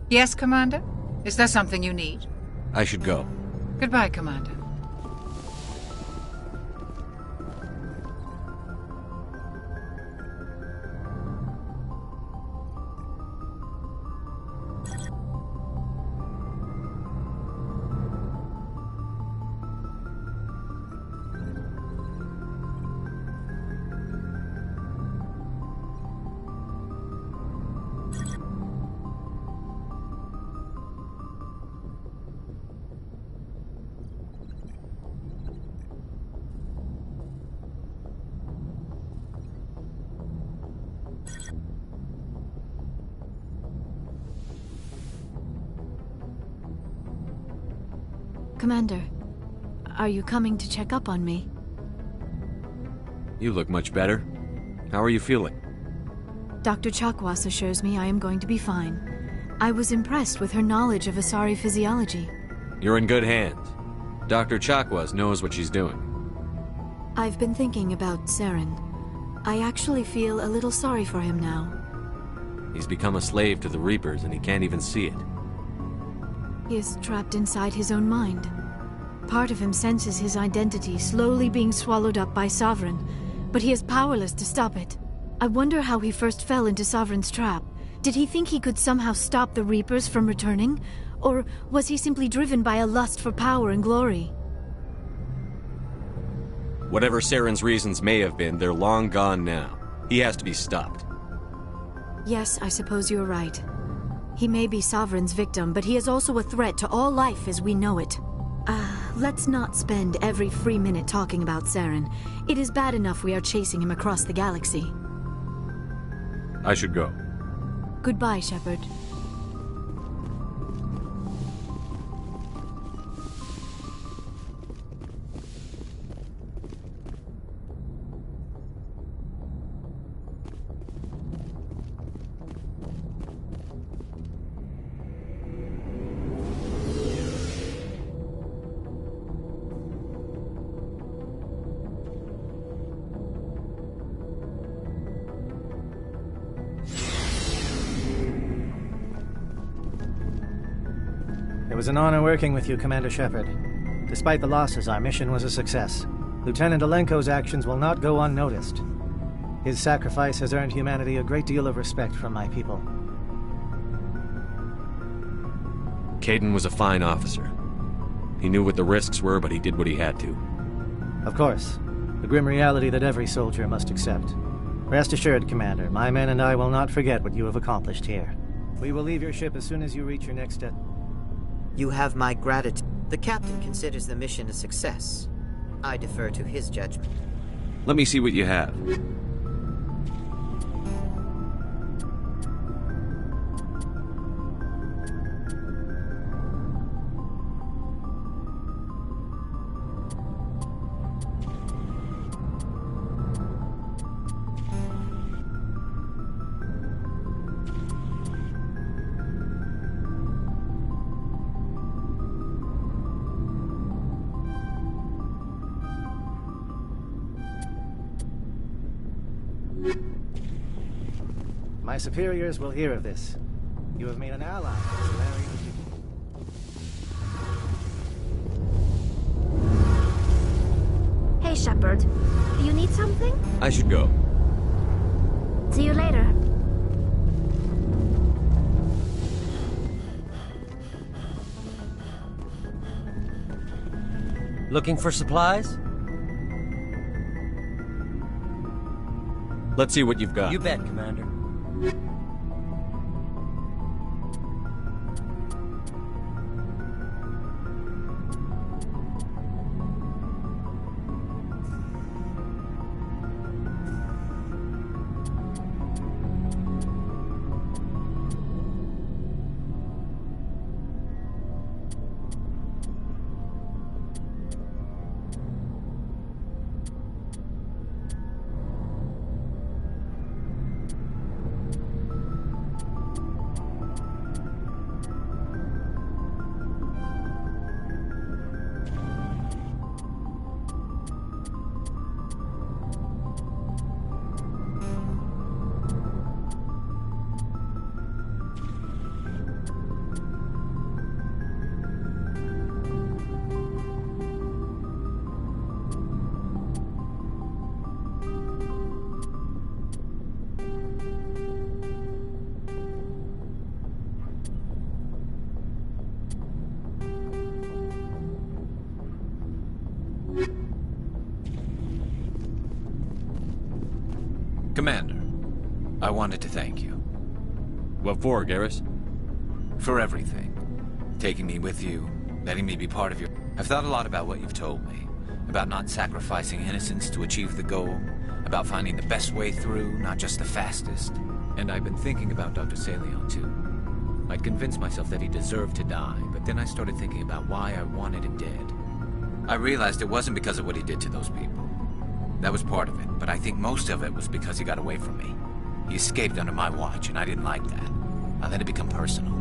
Yes, Commander? Is there something you need? I should go. Goodbye, Commander. Commander, are you coming to check up on me? You look much better. How are you feeling? Dr. Chakwas assures me I am going to be fine. I was impressed with her knowledge of Asari physiology. You're in good hands. Dr. Chakwas knows what she's doing. I've been thinking about Saren. I actually feel a little sorry for him now. He's become a slave to the Reapers and he can't even see it. He is trapped inside his own mind. Part of him senses his identity slowly being swallowed up by Sovereign, but he is powerless to stop it. I wonder how he first fell into Sovereign's trap. Did he think he could somehow stop the Reapers from returning? Or was he simply driven by a lust for power and glory? Whatever Saren's reasons may have been, they're long gone now. He has to be stopped. Yes, I suppose you're right. He may be Sovereign's victim, but he is also a threat to all life as we know it. Let's not spend every free minute talking about Saren. It is bad enough we are chasing him across the galaxy. I should go. Goodbye, Shepard. It was an honor working with you, Commander Shepard. Despite the losses, our mission was a success. Lieutenant Alenko's actions will not go unnoticed. His sacrifice has earned humanity a great deal of respect from my people. Kaidan was a fine officer. He knew what the risks were, but he did what he had to. Of course. The grim reality that every soldier must accept. Rest assured, Commander, my men and I will not forget what you have accomplished here. We will leave your ship as soon as you reach your next You have my gratitude. The captain considers the mission a success. I defer to his judgment. Let me see what you have. My superiors will hear of this. You have made an ally of the Solarian people. Hey, Shepard. Do you need something? I should go. See you later. Looking for supplies? Let's see what you've got. You bet, Commander. Commander, I wanted to thank you. What for, Garrus? For everything. Taking me with you, letting me be part of your... I've thought a lot about what you've told me. About not sacrificing innocence to achieve the goal. About finding the best way through, not just the fastest. And I've been thinking about Dr. Saleon, too. I'd convinced myself that he deserved to die, but then I started thinking about why I wanted him dead. I realized it wasn't because of what he did to those people. That was part of it, but I think most of it was because he got away from me. He escaped under my watch, and I didn't like that. I let it become personal.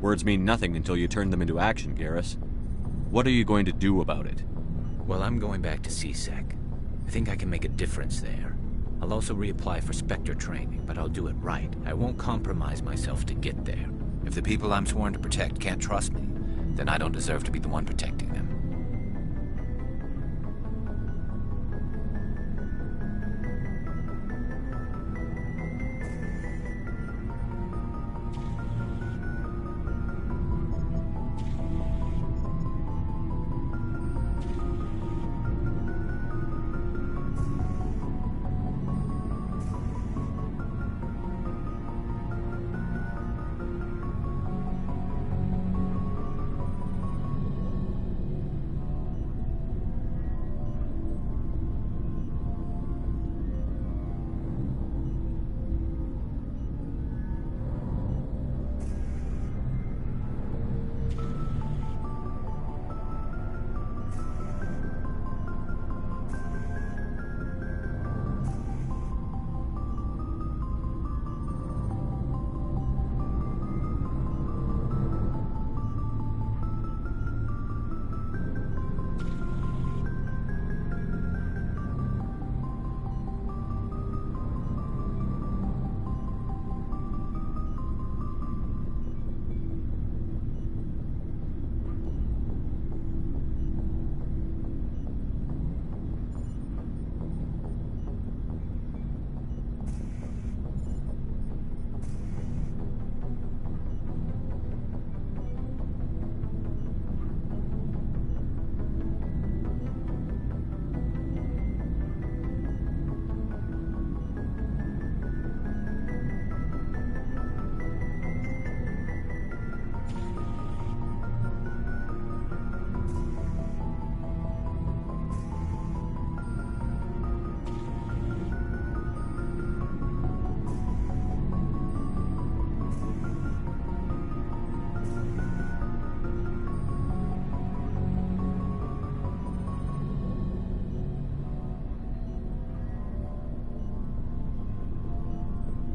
Words mean nothing until you turn them into action, Garrus. What are you going to do about it? Well, I'm going back to C-Sec. I think I can make a difference there. I'll also reapply for Spectre training, but I'll do it right. I won't compromise myself to get there. If the people I'm sworn to protect can't trust me, then I don't deserve to be the one protecting them.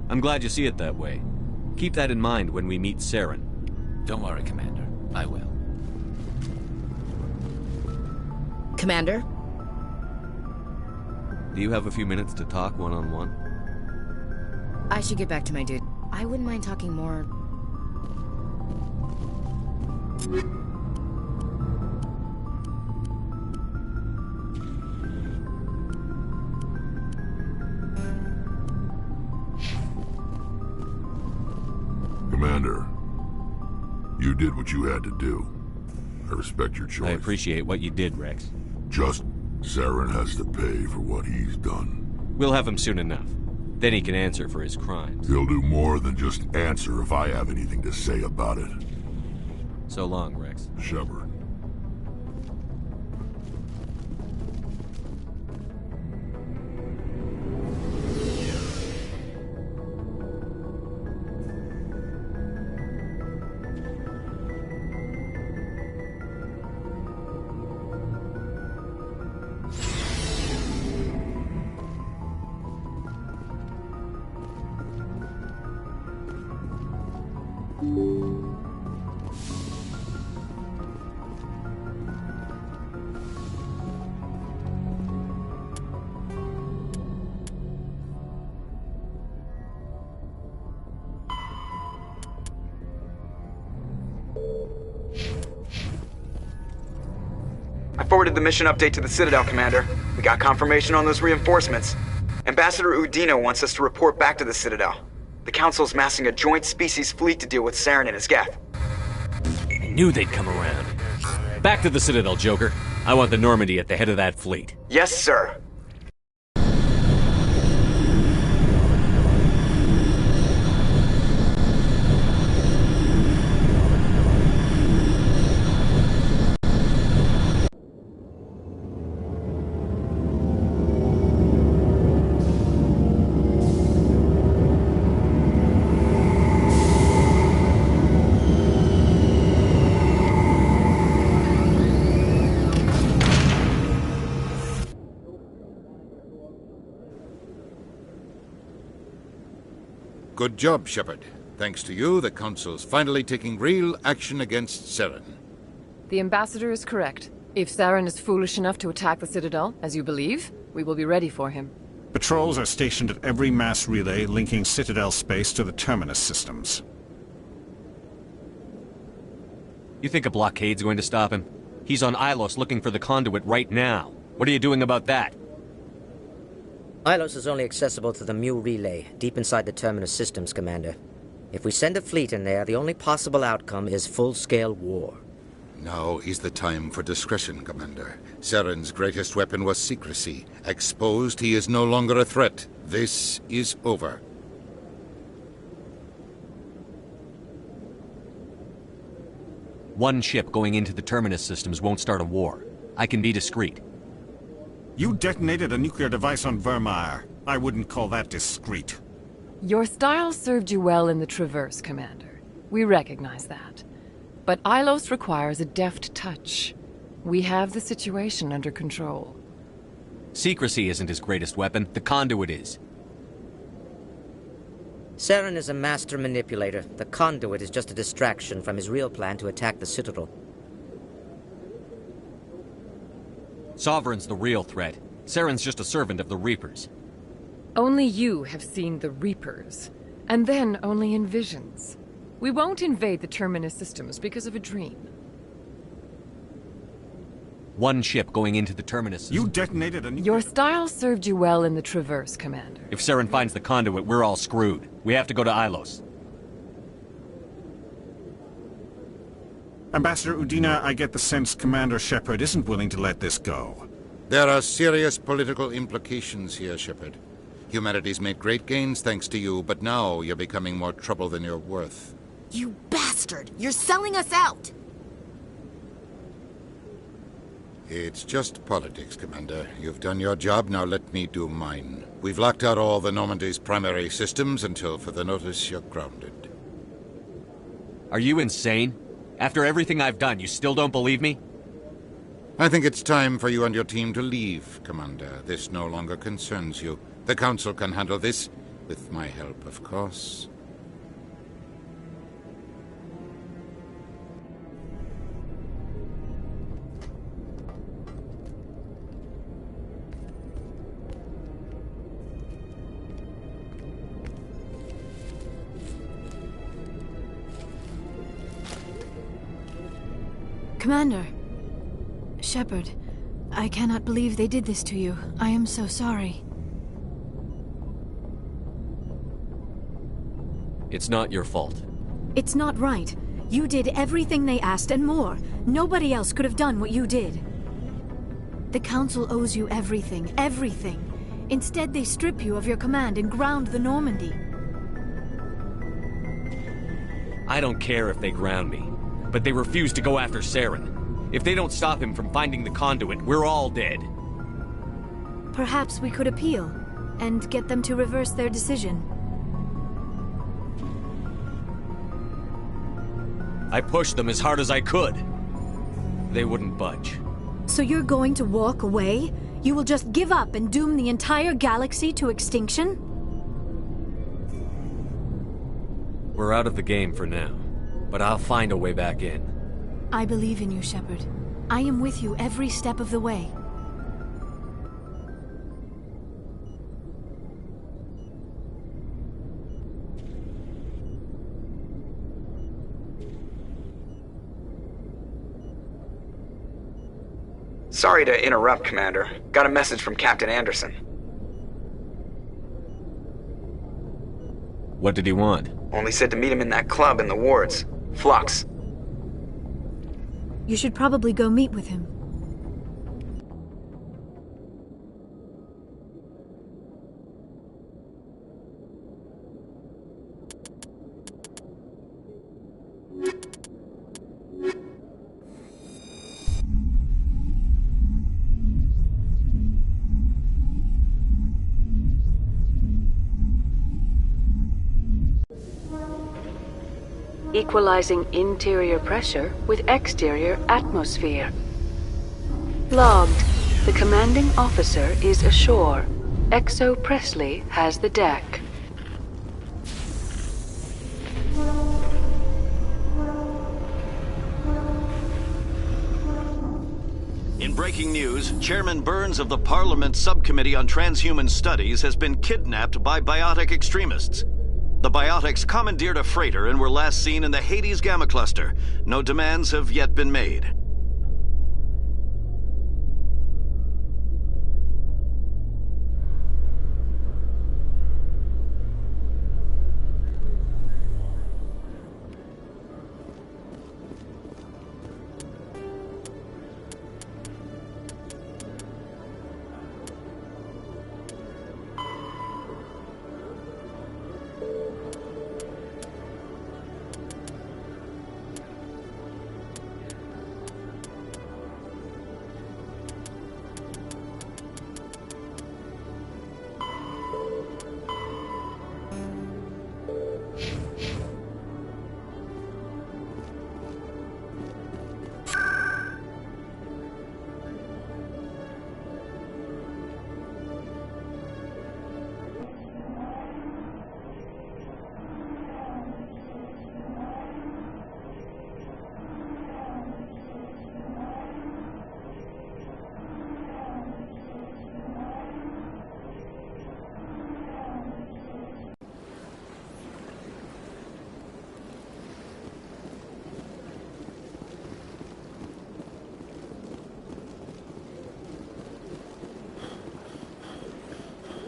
I'm glad you see it that way. Keep that in mind when we meet Saren. Don't worry, Commander. I will. Commander? Do you have a few minutes to talk one-on-one? I should get back to my dude. I wouldn't mind talking more... Commander, you did what you had to do. I respect your choice. I appreciate what you did, Rex. Just, Saren has to pay for what he's done. We'll have him soon enough. Then he can answer for his crimes. He'll do more than just answer if I have anything to say about it. So long, Rex. Shepard. I forwarded the mission update to the Citadel, Commander. We got confirmation on those reinforcements. Ambassador Udina wants us to report back to the Citadel. The Council's massing a joint species fleet to deal with Saren and his Geth. I knew they'd come around. Back to the Citadel, Joker. I want the Normandy at the head of that fleet. Yes, sir. Good job, Shepard. Thanks to you, the Council's finally taking real action against Saren. The Ambassador is correct. If Saren is foolish enough to attack the Citadel, as you believe, we will be ready for him. Patrols are stationed at every mass relay linking Citadel space to the Terminus systems. You think a blockade's going to stop him? He's on Ilos looking for the conduit right now. What are you doing about that? Ilos is only accessible to the Mu relay, deep inside the Terminus systems, Commander. If we send a fleet in there, the only possible outcome is full-scale war. Now is the time for discretion, Commander. Saren's greatest weapon was secrecy. Exposed, he is no longer a threat. This is over. One ship going into the Terminus systems won't start a war. I can be discreet. You detonated a nuclear device on Vermeer. I wouldn't call that discreet. Your style served you well in the Traverse, Commander. We recognize that. But Ilos requires a deft touch. We have the situation under control. Secrecy isn't his greatest weapon. The conduit is. Saren is a master manipulator. The conduit is just a distraction from his real plan to attack the Citadel. Sovereign's the real threat. Saren's just a servant of the Reapers. Only you have seen the Reapers, and then only in visions. We won't invade the Terminus systems because of a dream. One ship going into the Terminus systems. You detonated a nuclear... Your style served you well in the Traverse, Commander. If Saren finds the conduit, we're all screwed. We have to go to Ilos. Ambassador Udina, I get the sense Commander Shepard isn't willing to let this go. There are serious political implications here, Shepard. Humanity's made great gains thanks to you, but now you're becoming more trouble than you're worth. You bastard! You're selling us out! It's just politics, Commander. You've done your job, now let me do mine. We've locked out all the Normandy's primary systems until further notice you're grounded. Are you insane? After everything I've done, you still don't believe me? I think it's time for you and your team to leave, Commander. This no longer concerns you. The Council can handle this, with my help, of course. Commander. Shepard, I cannot believe they did this to you. I am so sorry. It's not your fault. It's not right. You did everything they asked and more. Nobody else could have done what you did. The Council owes you everything, everything. Instead, they strip you of your command and ground the Normandy. I don't care if they ground me, but they refuse to go after Saren. If they don't stop him from finding the conduit, we're all dead. Perhaps we could appeal, and get them to reverse their decision. I pushed them as hard as I could. They wouldn't budge. So you're going to walk away? You will just give up and doom the entire galaxy to extinction? We're out of the game for now. but I'll find a way back in. I believe in you, Shepard. I am with you every step of the way. Sorry to interrupt, Commander. Got a message from Captain Anderson. What did he want? Only said to meet him in that club in the wards. Flux. You should probably go meet with him. Equalizing interior pressure with exterior atmosphere. Logged. The commanding officer is ashore. Exo Presley has the deck. In breaking news, Chairman Burns of the Parliament Subcommittee on Transhuman Studies has been kidnapped by biotic extremists. The biotics commandeered a freighter and were last seen in the Hades Gamma Cluster. No demands have yet been made.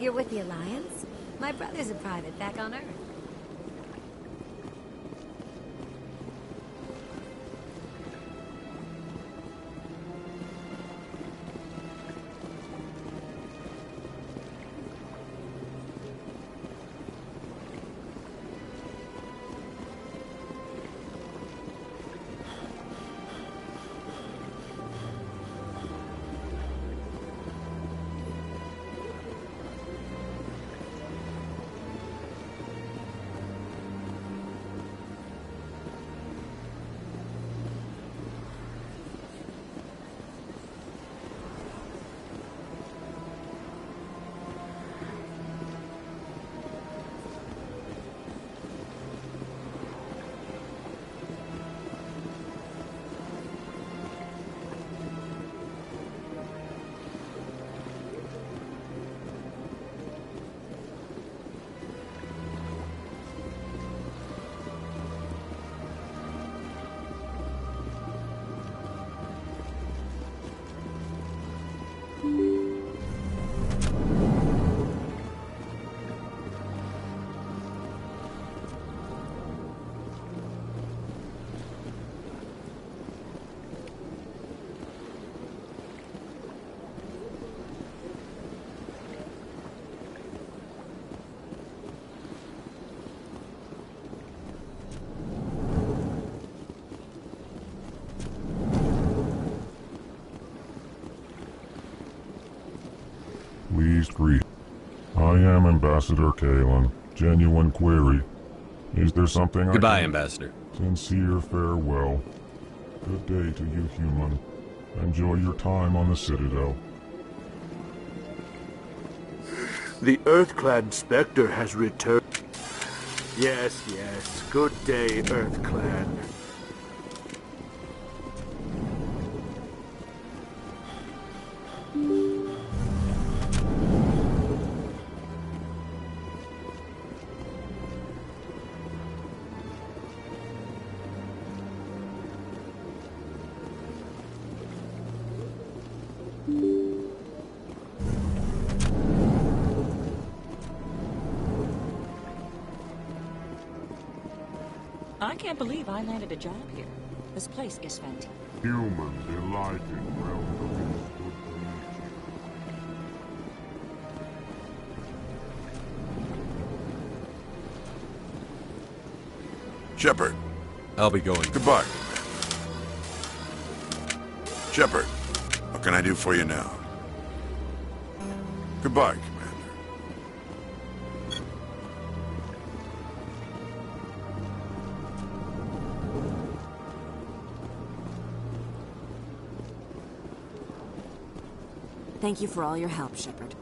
You're with the Alliance? My brother's a private back on Earth. Pleased greet. I am Ambassador Kalen. Genuine query. Is there something Goodbye, Ambassador. Sincere farewell. Good day to you, human. Enjoy your time on the Citadel. The Earth-clad Spectre has returned. Yes, yes. Good day, Earth Clan. I can't believe I landed a job here. This place is fantastic. Human delighted welcome. Shepard. I'll be going. Goodbye. Shepard, what can I do for you now? Goodbye, Commander. Thank you for all your help, Shepard.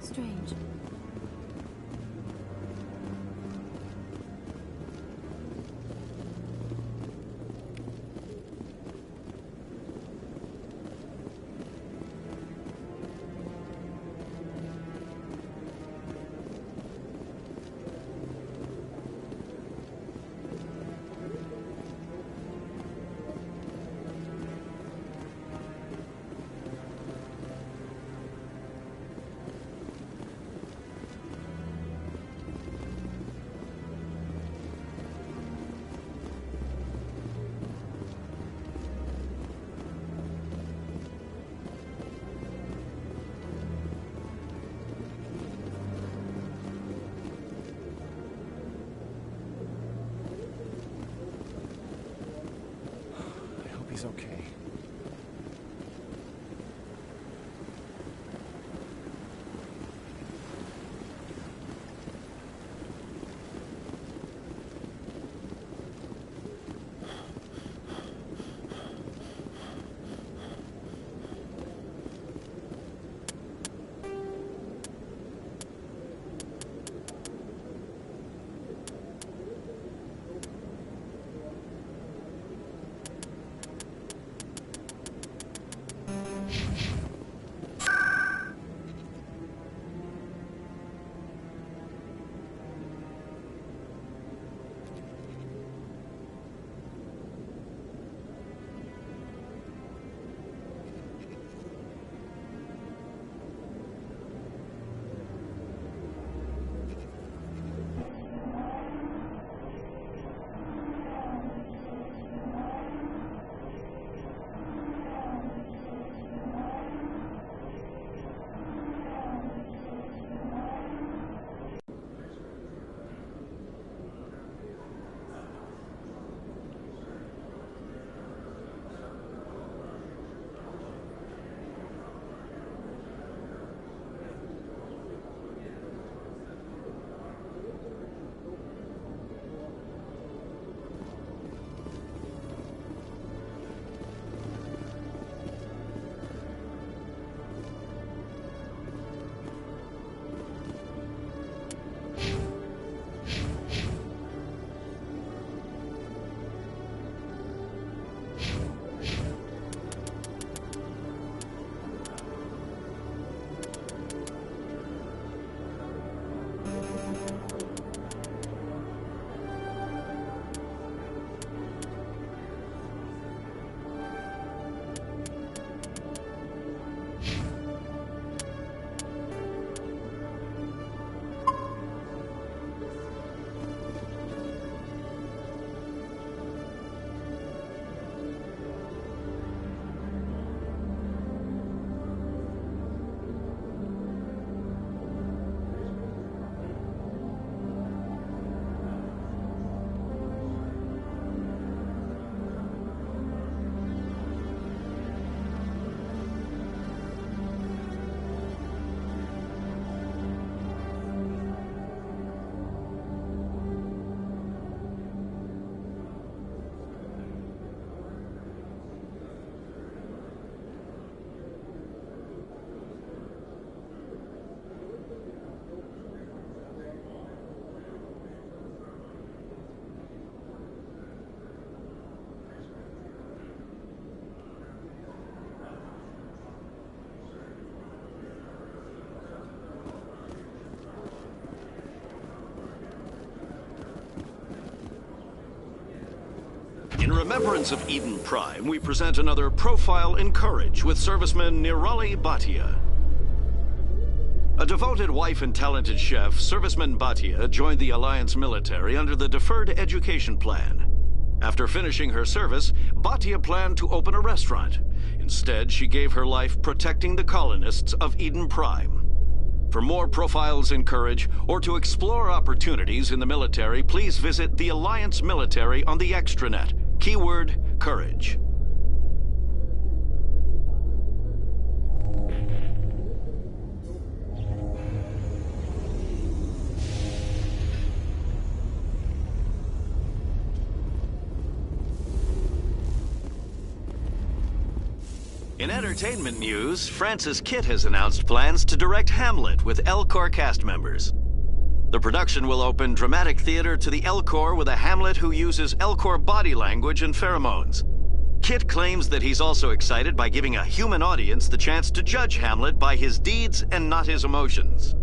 Strange. He's okay. remembrance of Eden Prime, we present another Profile in Courage with serviceman Nirali Bhatia. A devoted wife and talented chef, serviceman Bhatia joined the Alliance military under the Deferred Education Plan. After finishing her service, Bhatia planned to open a restaurant. Instead, she gave her life protecting the colonists of Eden Prime. For more Profiles in Courage, or to explore opportunities in the military, please visit the Alliance Military on the extranet. Keyword, Courage. In entertainment news, Francis Kitt has announced plans to direct Hamlet with L-Corps cast members. The production will open dramatic theater to the L-Corps with a Hamlet who uses L-Corps body language and pheromones. Kitt claims that he's also excited by giving a human audience the chance to judge Hamlet by his deeds and not his emotions.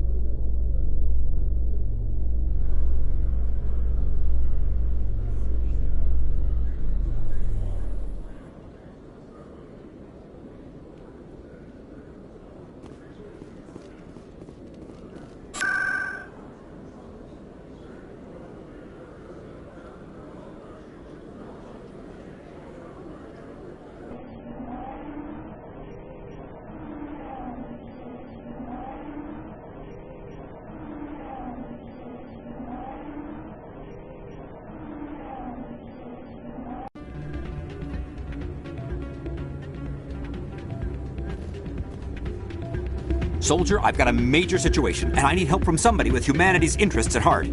Soldier, I've got a major situation, and I need help from somebody with humanity's interests at heart.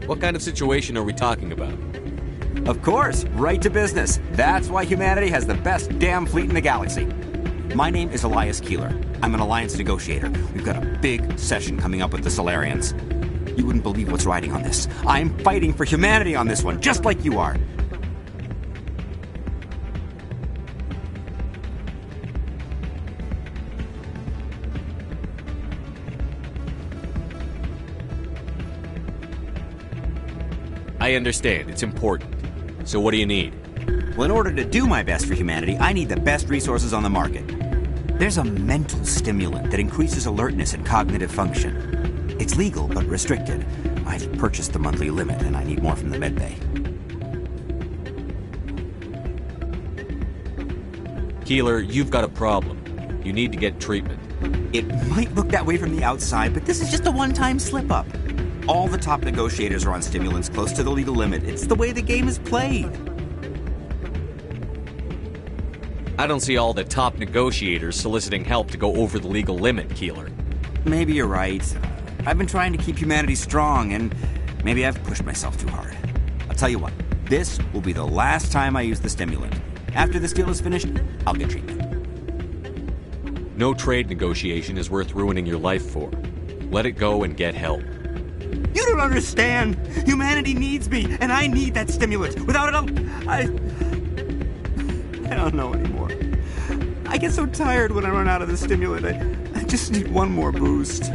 What kind of situation are we talking about? Of course, right to business. That's why humanity has the best damn fleet in the galaxy. My name is Elias Keeler. I'm an Alliance negotiator. We've got a big session coming up with the Solarians. You wouldn't believe what's riding on this. I'm fighting for humanity on this one, just like you are. I understand. It's important. So what do you need? Well, in order to do my best for humanity, I need the best resources on the market. There's a mental stimulant that increases alertness and cognitive function. It's legal, but restricted. I've purchased the monthly limit, and I need more from the medbay. Keeler, you've got a problem. You need to get treatment. It might look that way from the outside, but this is just a one-time slip-up. All the top negotiators are on stimulants close to the legal limit. It's the way the game is played. I don't see all the top negotiators soliciting help to go over the legal limit, Keeler. Maybe you're right. I've been trying to keep humanity strong, and maybe I've pushed myself too hard. I'll tell you what, this will be the last time I use the stimulant. After this deal is finished, I'll get treatment. No trade negotiation is worth ruining your life for. Let it go and get help. You don't understand! Humanity needs me, and I need that stimulant. Without it, I don't know anymore. I get so tired when I run out of the stimulant. I just need one more boost.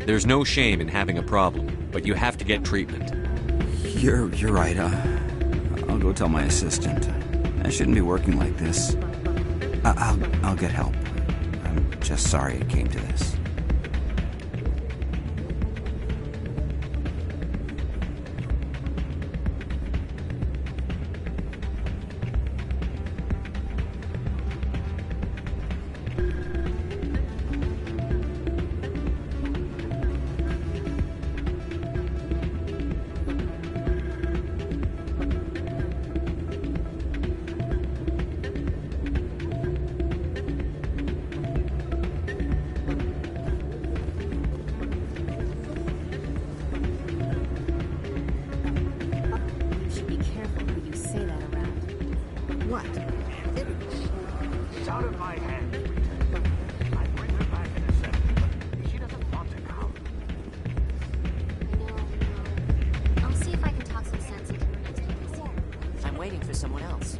There's no shame in having a problem, but you have to get treatment. You're right. I'll go tell my assistant. I shouldn't be working like this. I'll get help. I'm just sorry it came to this. It's out of my hands, Rita. I bring her back in a second, but she doesn't want to come. I'll see if I can talk some sense into her next week. I'm waiting for someone else.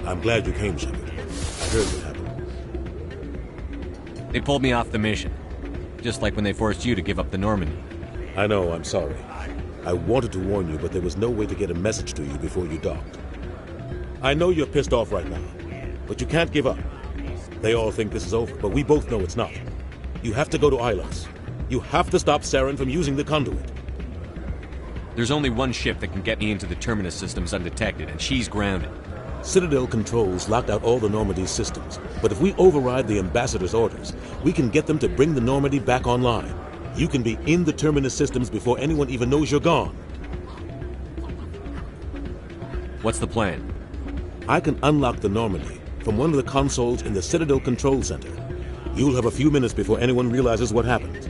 I'm glad you came, Shepard. I heard what happened. They pulled me off the mission. Just like when they forced you to give up the Normandy. I know, I'm sorry. I wanted to warn you, but there was no way to get a message to you before you docked. I know you're pissed off right now, but you can't give up. They all think this is over, but we both know it's not. You have to go to Ilos. You have to stop Saren from using the conduit. There's only one ship that can get me into the Terminus systems undetected, and she's grounded. Citadel controls locked out all the Normandy's systems, but if we override the Ambassador's orders, we can get them to bring the Normandy back online. You can be in the Terminus systems before anyone even knows you're gone. What's the plan? I can unlock the Normandy from one of the consoles in the Citadel Control Center. You'll have a few minutes before anyone realizes what happened.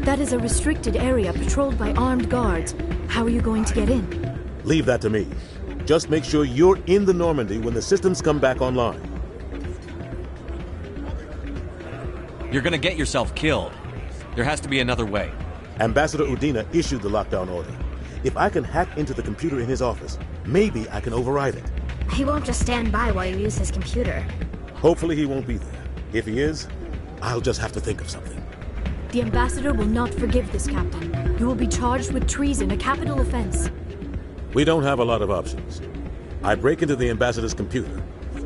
That is a restricted area patrolled by armed guards. How are you going to get in? Leave that to me. Just make sure you're in the Normandy when the systems come back online. You're gonna get yourself killed. There has to be another way. Ambassador Udina issued the lockdown order. If I can hack into the computer in his office, maybe I can override it. He won't just stand by while you use his computer. Hopefully he won't be there. If he is, I'll just have to think of something. The Ambassador will not forgive this, Captain. You will be charged with treason, a capital offense. We don't have a lot of options. I break into the Ambassador's computer,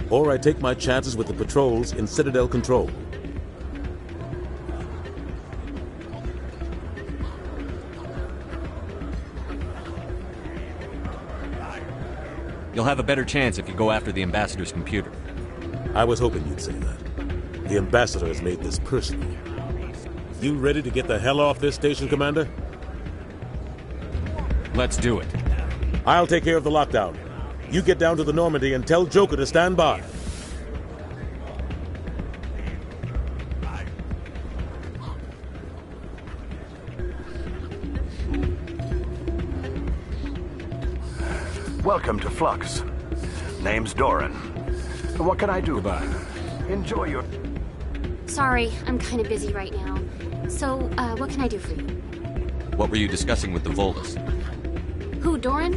or I take my chances with the patrols in Citadel Control. You'll have a better chance if you go after the Ambassador's computer. I was hoping you'd say that. The Ambassador has made this personal. You ready to get the hell off this station, Commander? Let's do it. I'll take care of the lockdown. You get down to the Normandy and tell Joker to stand by. Welcome to Flux. Name's Doran. What can I do? Goodbye. Enjoy your... Sorry, I'm kind of busy right now. So, what can I do for you? What were you discussing with the Volus? Who, Doran?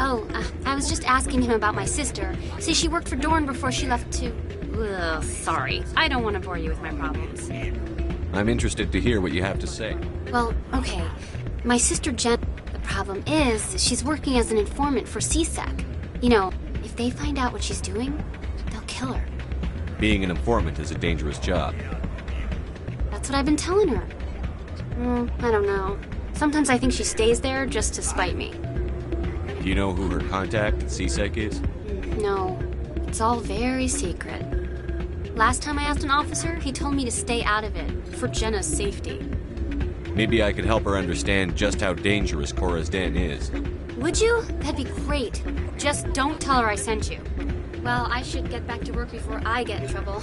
Oh, I was just asking him about my sister. See, she worked for Doran before she left to... Ugh, sorry. I don't want to bore you with my problems. I'm interested to hear what you have to say. Well, okay. My sister Jen... The problem is, she's working as an informant for CSEC. You know, if they find out what she's doing, they'll kill her. Being an informant is a dangerous job. That's what I've been telling her. I don't know. Sometimes I think she stays there just to spite me. Do you know who her contact at CSEC is? No, it's all very secret. Last time I asked an officer, he told me to stay out of it, for Jenna's safety. Maybe I could help her understand just how dangerous Cora's Den is. Would you? That'd be great. Just don't tell her I sent you. Well, I should get back to work before I get in trouble.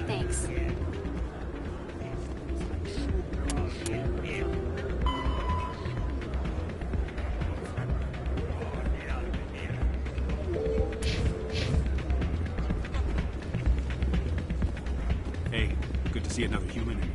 Thanks. Hey, good to see another human in here.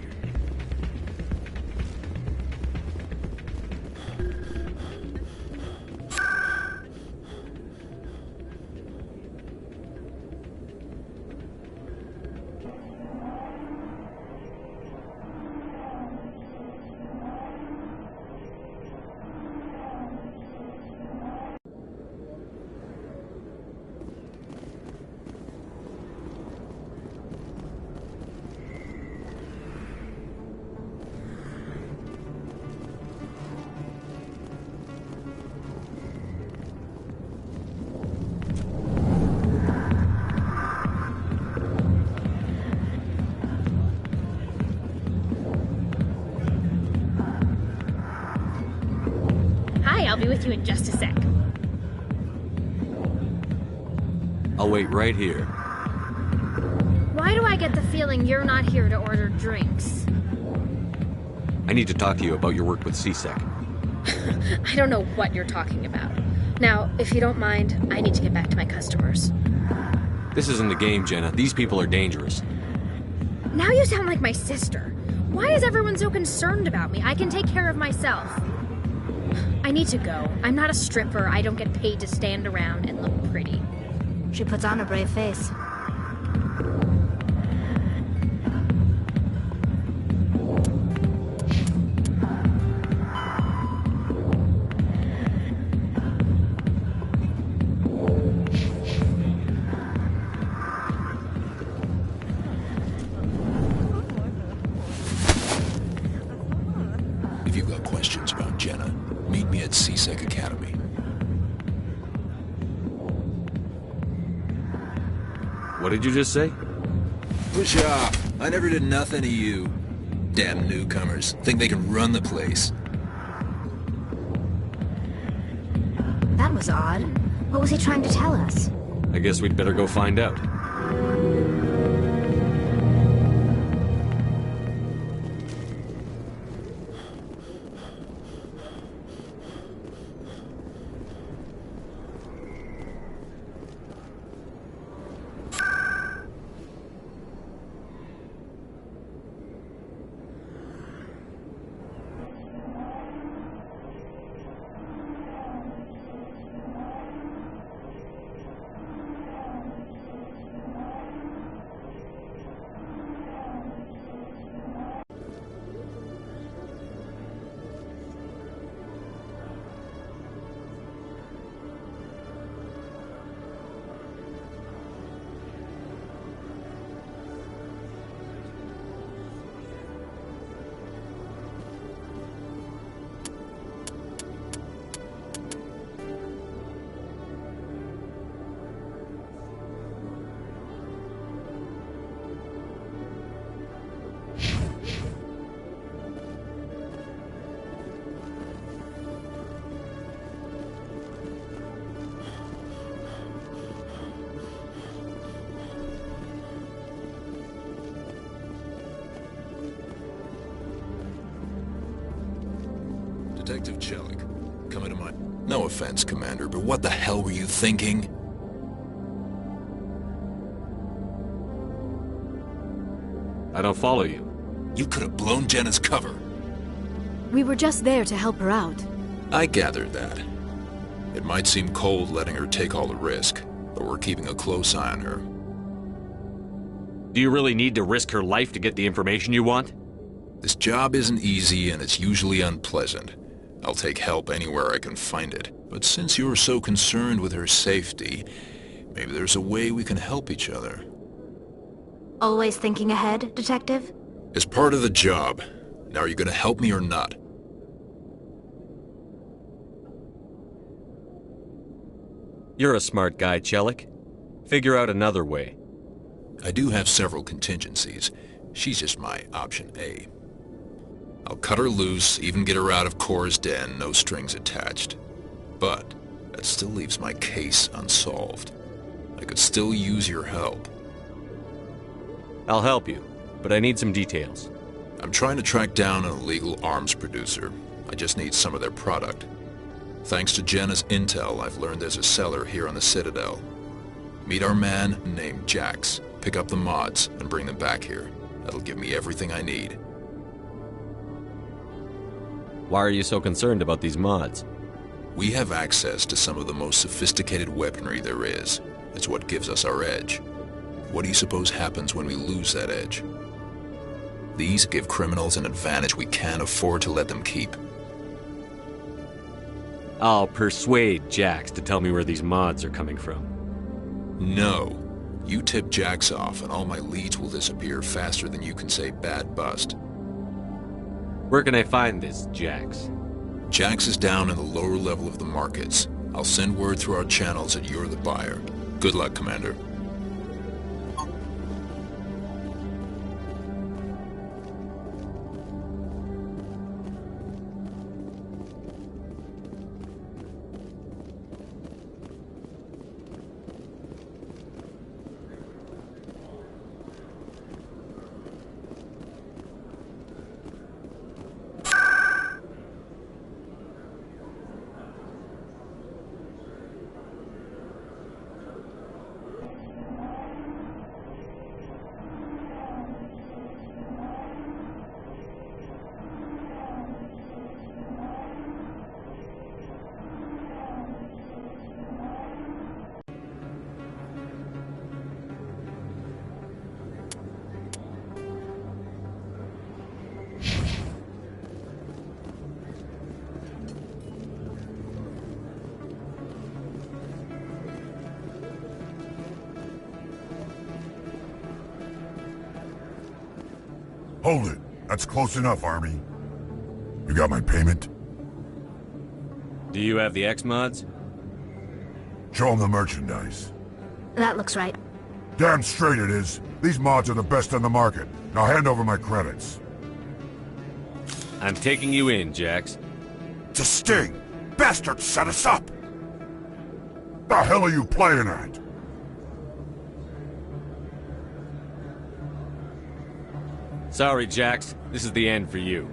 I'll be with you in just a sec. I'll wait right here. Why do I get the feeling you're not here to order drinks? I need to talk to you about your work with CSEC. I don't know what you're talking about. Now, if you don't mind, I need to get back to my customers. This isn't a game, Jenna. These people are dangerous. Now you sound like my sister. Why is everyone so concerned about me? I can take care of myself. I need to go. I'm not a stripper. I don't get paid to stand around and look pretty. She puts on a brave face. If you've got questions about Jenna, meet me at CSEC Academy. What did you just say? Push off. I never did nothing to you. Damn newcomers. Think they can run the place. That was odd. What was he trying to tell us? I guess we'd better go find out. Detective Chelik, coming to my... No offense, Commander, but what the hell were you thinking? I don't follow you. You could have blown Jenna's cover. We were just there to help her out. I gathered that. It might seem cold letting her take all the risk, but we're keeping a close eye on her. Do you really need to risk her life to get the information you want? This job isn't easy and it's usually unpleasant. I'll take help anywhere I can find it. But since you're so concerned with her safety, maybe there's a way we can help each other. Always thinking ahead, Detective? As part of the job. Now are you gonna help me or not? You're a smart guy, Chelik. Figure out another way. I do have several contingencies. She's just my option A. I'll cut her loose, even get her out of Cora's den, no strings attached. But that still leaves my case unsolved. I could still use your help. I'll help you, but I need some details. I'm trying to track down an illegal arms producer. I just need some of their product. Thanks to Jenna's intel, I've learned there's a seller here on the Citadel. Meet our man named Jax. Pick up the mods and bring them back here. That'll give me everything I need. Why are you so concerned about these mods? We have access to some of the most sophisticated weaponry there is. It's what gives us our edge. What do you suppose happens when we lose that edge? These give criminals an advantage we can't afford to let them keep. I'll persuade Jax to tell me where these mods are coming from. No. You tip Jax off and all my leads will disappear faster than you can say bad bust. Where can I find this Jax? Jax is down in the lower level of the markets. I'll send word through our channels that you're the buyer. Good luck, Commander. Hold it. That's close enough, Army. You got my payment? Do you have the X mods? Show them the merchandise. That looks right. Damn straight it is. These mods are the best on the market. Now hand over my credits. I'm taking you in, Jax. It's a sting! Bastard set us up! The hell are you playing at? Sorry, Jax. This is the end for you.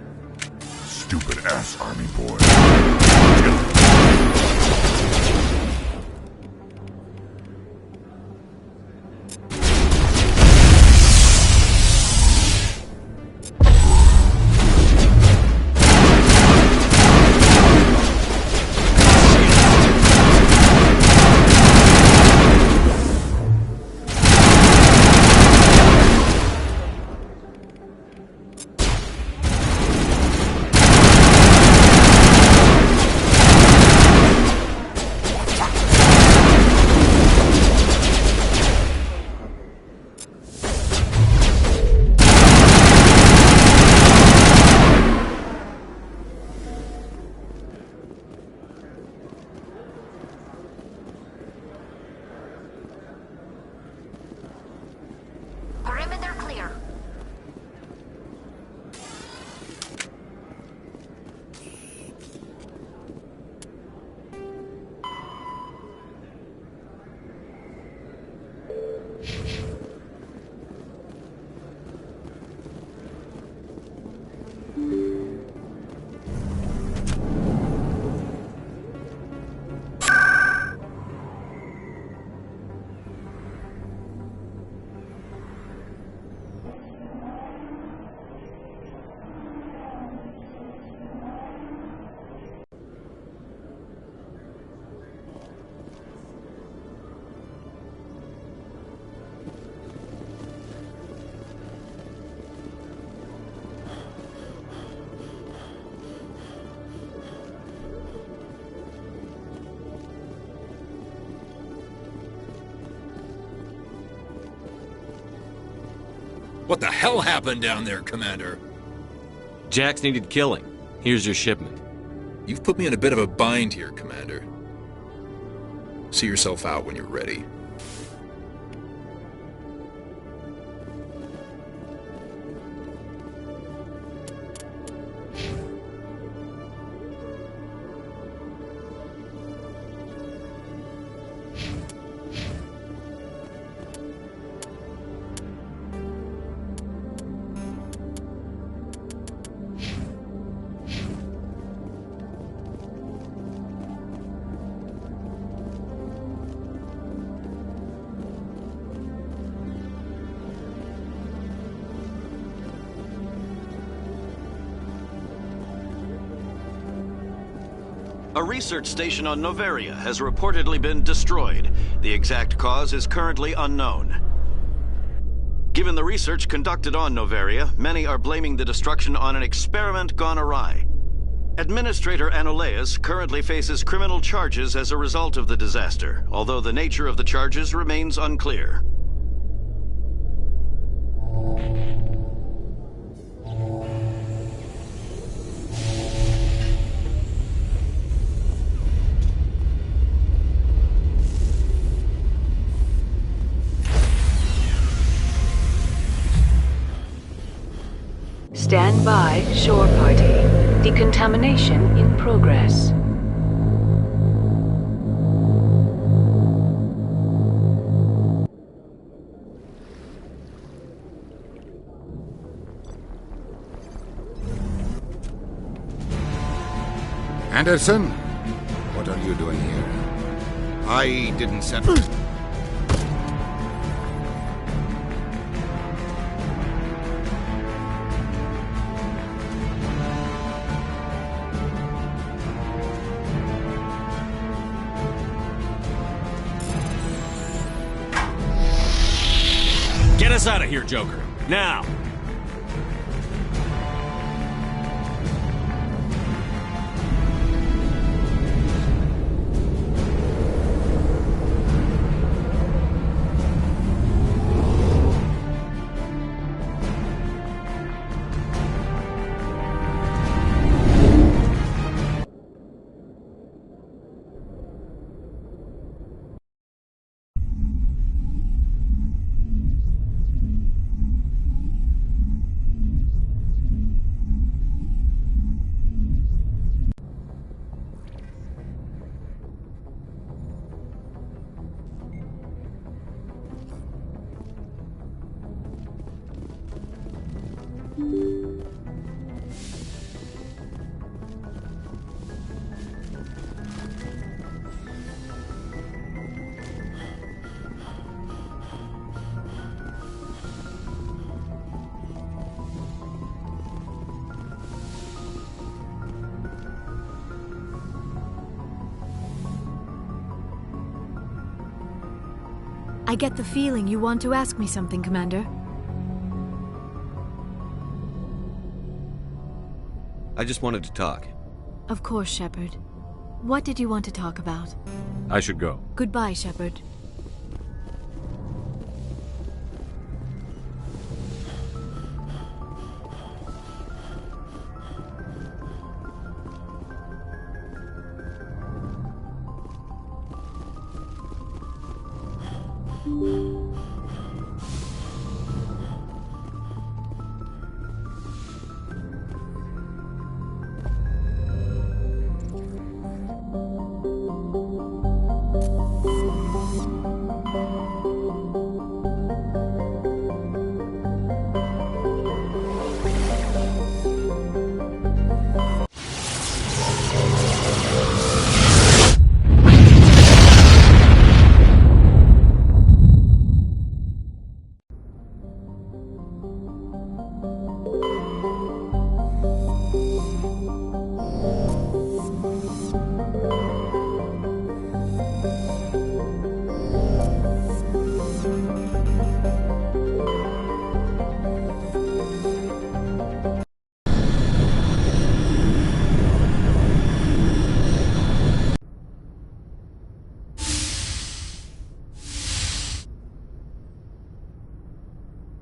Stupid ass Army boy. What the hell happened down there, Commander? Jax needed killing. Here's your shipment. You've put me in a bit of a bind here, Commander. See yourself out when you're ready. A research station on Noveria has reportedly been destroyed. The exact cause is currently unknown. Given the research conducted on Noveria, many are blaming the destruction on an experiment gone awry. Administrator Anoleus currently faces criminal charges as a result of the disaster, although the nature of the charges remains unclear. Stand by, shore party. Decontamination in progress. Anderson? What are you doing here? I didn't send... Get us out of here, Joker. Now! I get the feeling you want to ask me something, Commander. I just wanted to talk. Of course, Shepard. What did you want to talk about? I should go. Goodbye, Shepard.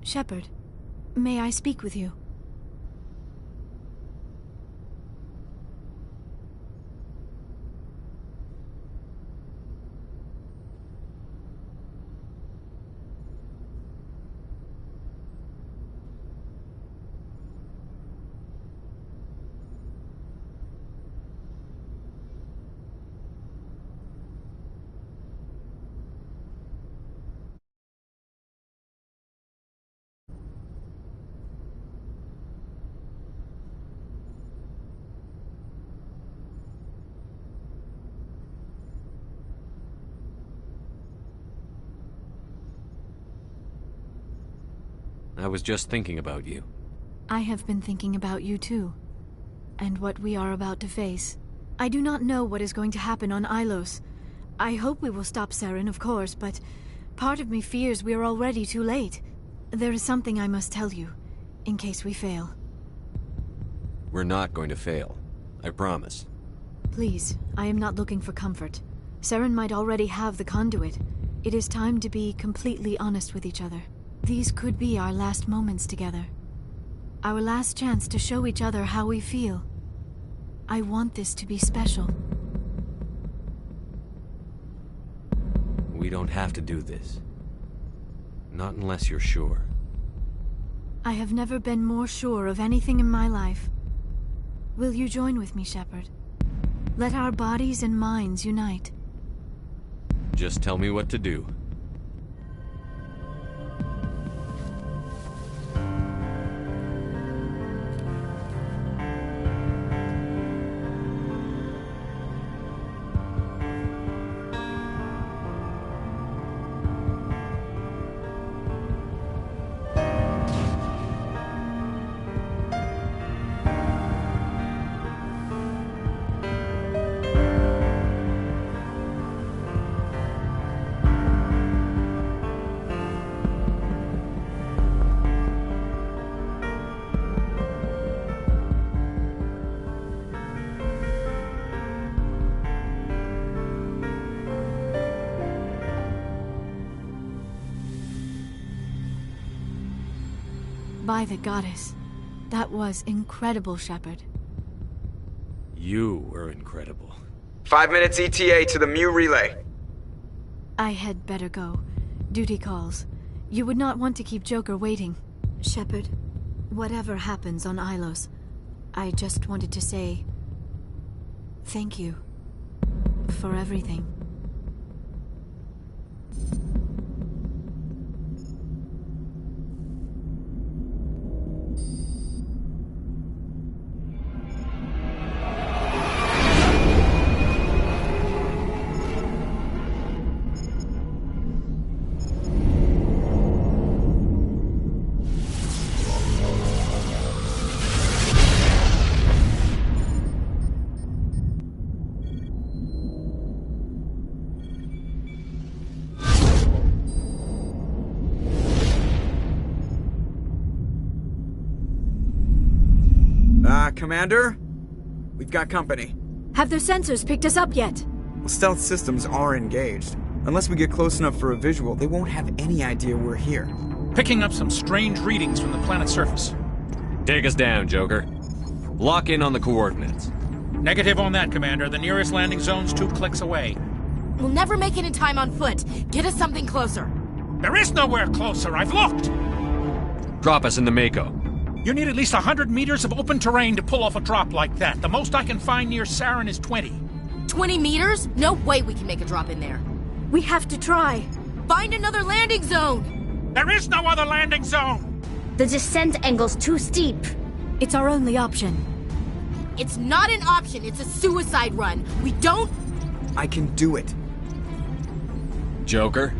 Shepard, May I speak with you? I was just thinking about you. I have been thinking about you too, and what we are about to face. I do not know what is going to happen on Ilos. I hope we will stop Saren, of course, but part of me fears we are already too late. There is something I must tell you, in case we fail. We're not going to fail. I promise. Please, I am not looking for comfort. Saren might already have the conduit. It is time to be completely honest with each other. These could be our last moments together. Our last chance to show each other how we feel. I want this to be special. We don't have to do this. Not unless you're sure. I have never been more sure of anything in my life. Will you join with me, Shepard? Let our bodies and minds unite. Just tell me what to do. By the goddess. That was incredible, Shepard. You were incredible. 5 minutes ETA to the Mu relay. I had better go. Duty calls. You would not want to keep Joker waiting. Shepard, whatever happens on Ilos, I just wanted to say thank you for everything. Commander? We've got company. Have their sensors picked us up yet? Well, stealth systems are engaged. Unless we get close enough for a visual, they won't have any idea we're here. Picking up some strange readings from the planet's surface. Take us down, Joker. Lock in on the coordinates. Negative on that, Commander. The nearest landing zone's 2 clicks away. We'll never make it in time on foot. Get us something closer. There is nowhere closer. I've looked. Drop us in the Mako. You need at least 100 meters of open terrain to pull off a drop like that. The most I can find near Saren is 20. 20 meters? No way we can make a drop in there. We have to try. Find another landing zone! There is no other landing zone! The descent angle's too steep. It's our only option. It's not an option, it's a suicide run. We don't... I can do it. Joker?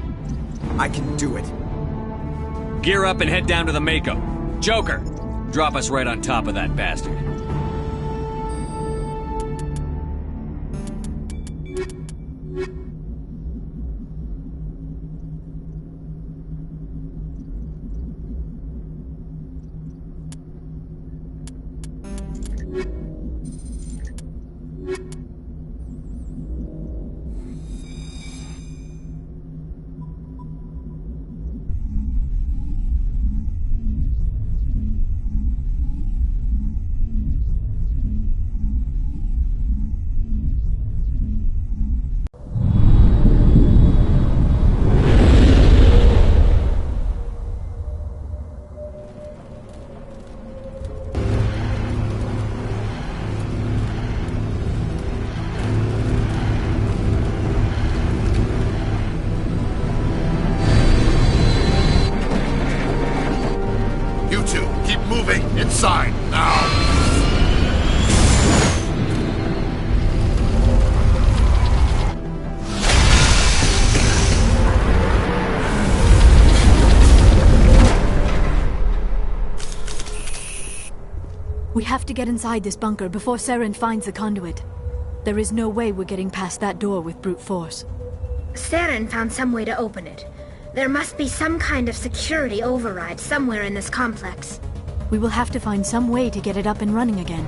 I can do it. Gear up and head down to the Mako. Joker! Drop us right on top of that bastard. get inside this bunker before Saren finds the conduit. There is no way we're getting past that door with brute force. Saren found some way to open it. There must be some kind of security override somewhere in this complex. We will have to find some way to get it up and running again.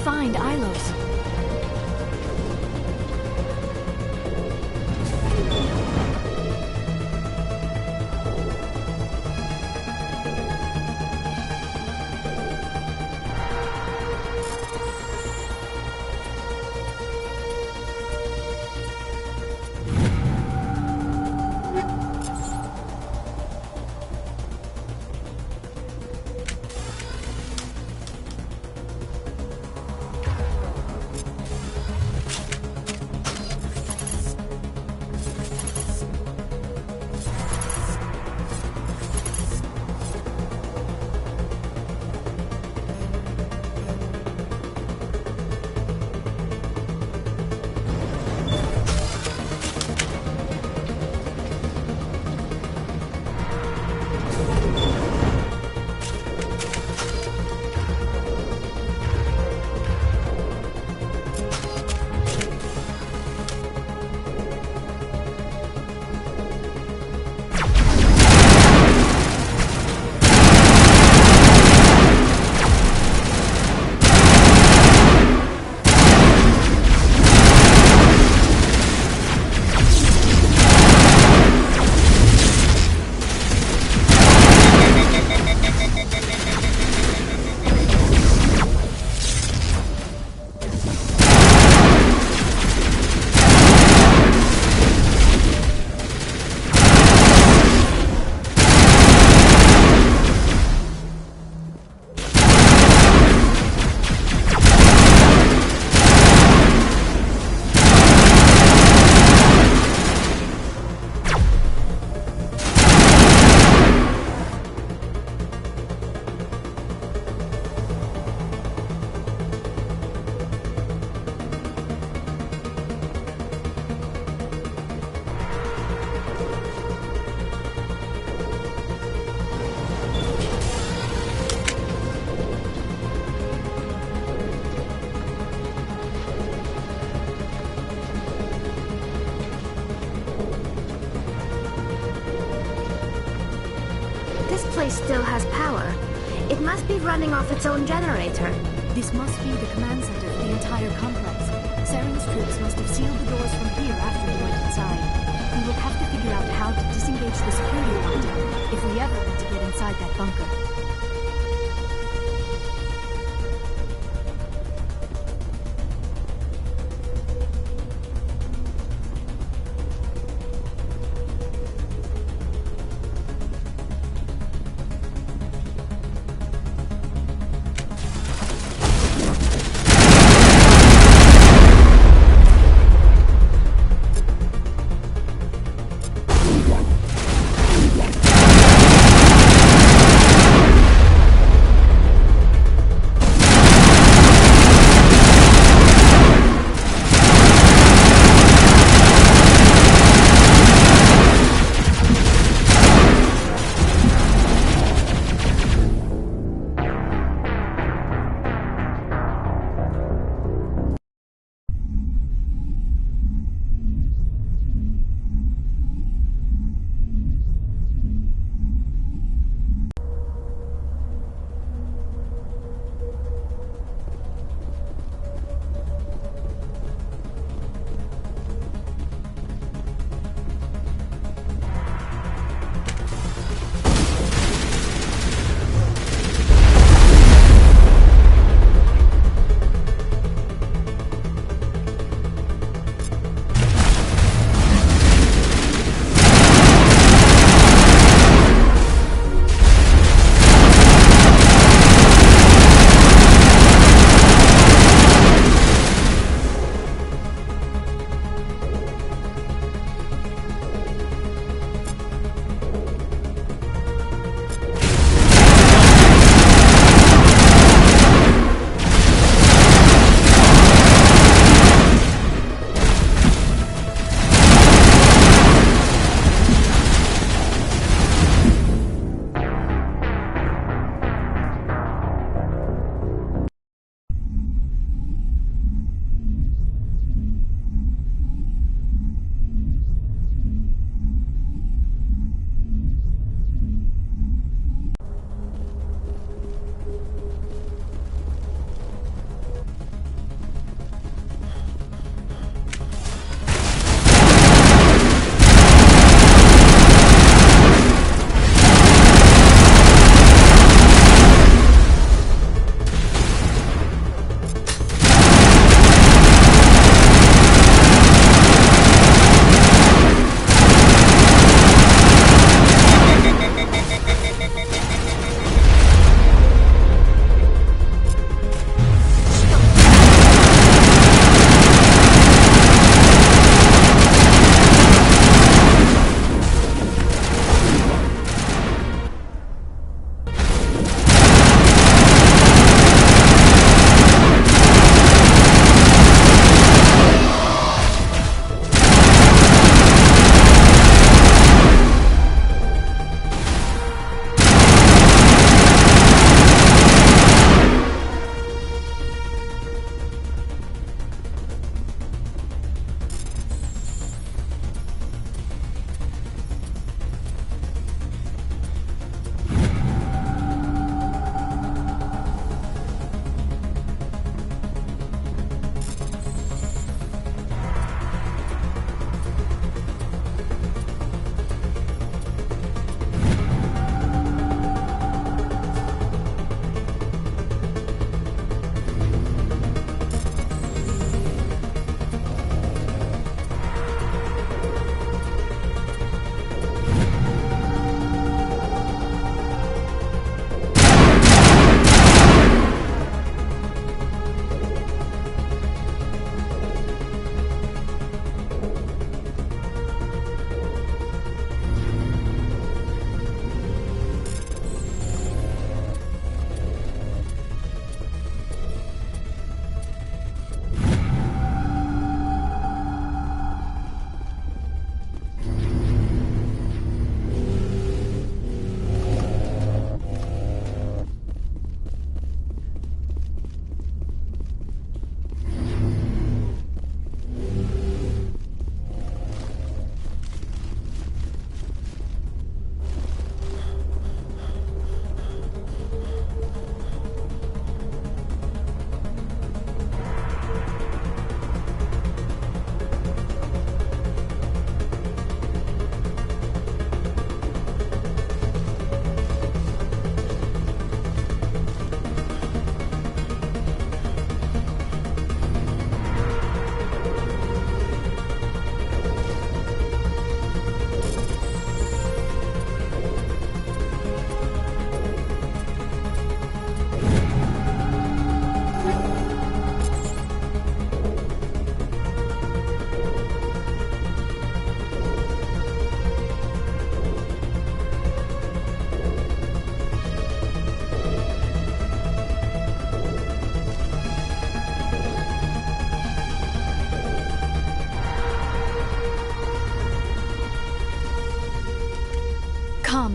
Find Ilos. This place still has power. It must be running off its own generator. This must be the command center for the entire complex. Saren's troops must have sealed the doors from here after we went inside. We will have to figure out how to disengage the security lockdown if we ever want to get inside that bunker.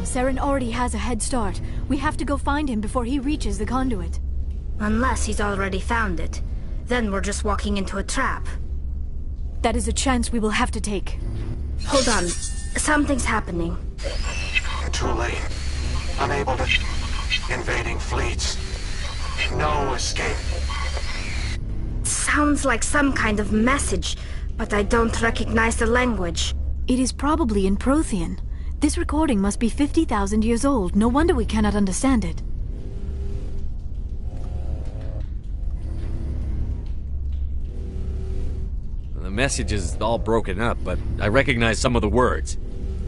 Saren already has a head start. We have to go find him before he reaches the conduit. Unless he's already found it. Then we're just walking into a trap. That is a chance we will have to take. Hold on. Something's happening. Too late. Unable to... Invading fleets. No escape. Sounds like some kind of message, but I don't recognize the language. It is probably in Prothean. This recording must be 50,000 years old. No wonder we cannot understand it. The message is all broken up, but I recognize some of the words.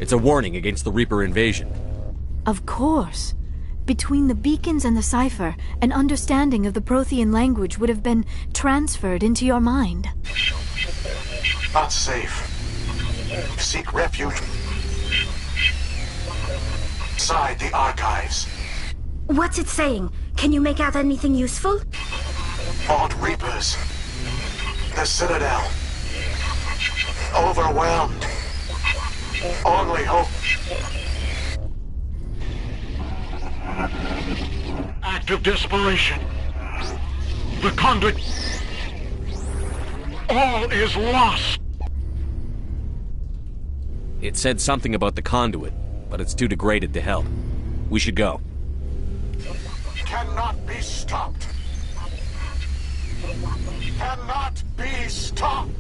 It's a warning against the Reaper invasion. Of course. Between the beacons and the cipher, an understanding of the Prothean language would have been transferred into your mind. Not safe. Seek refuge inside the archives. What's it saying? Can you make out anything useful? Fought Reapers. The Citadel. Overwhelmed. Only hope. Act of desperation. The conduit. All is lost. It said something about the conduit, but it's too degraded to help. We should go. Cannot be stopped. Cannot be stopped.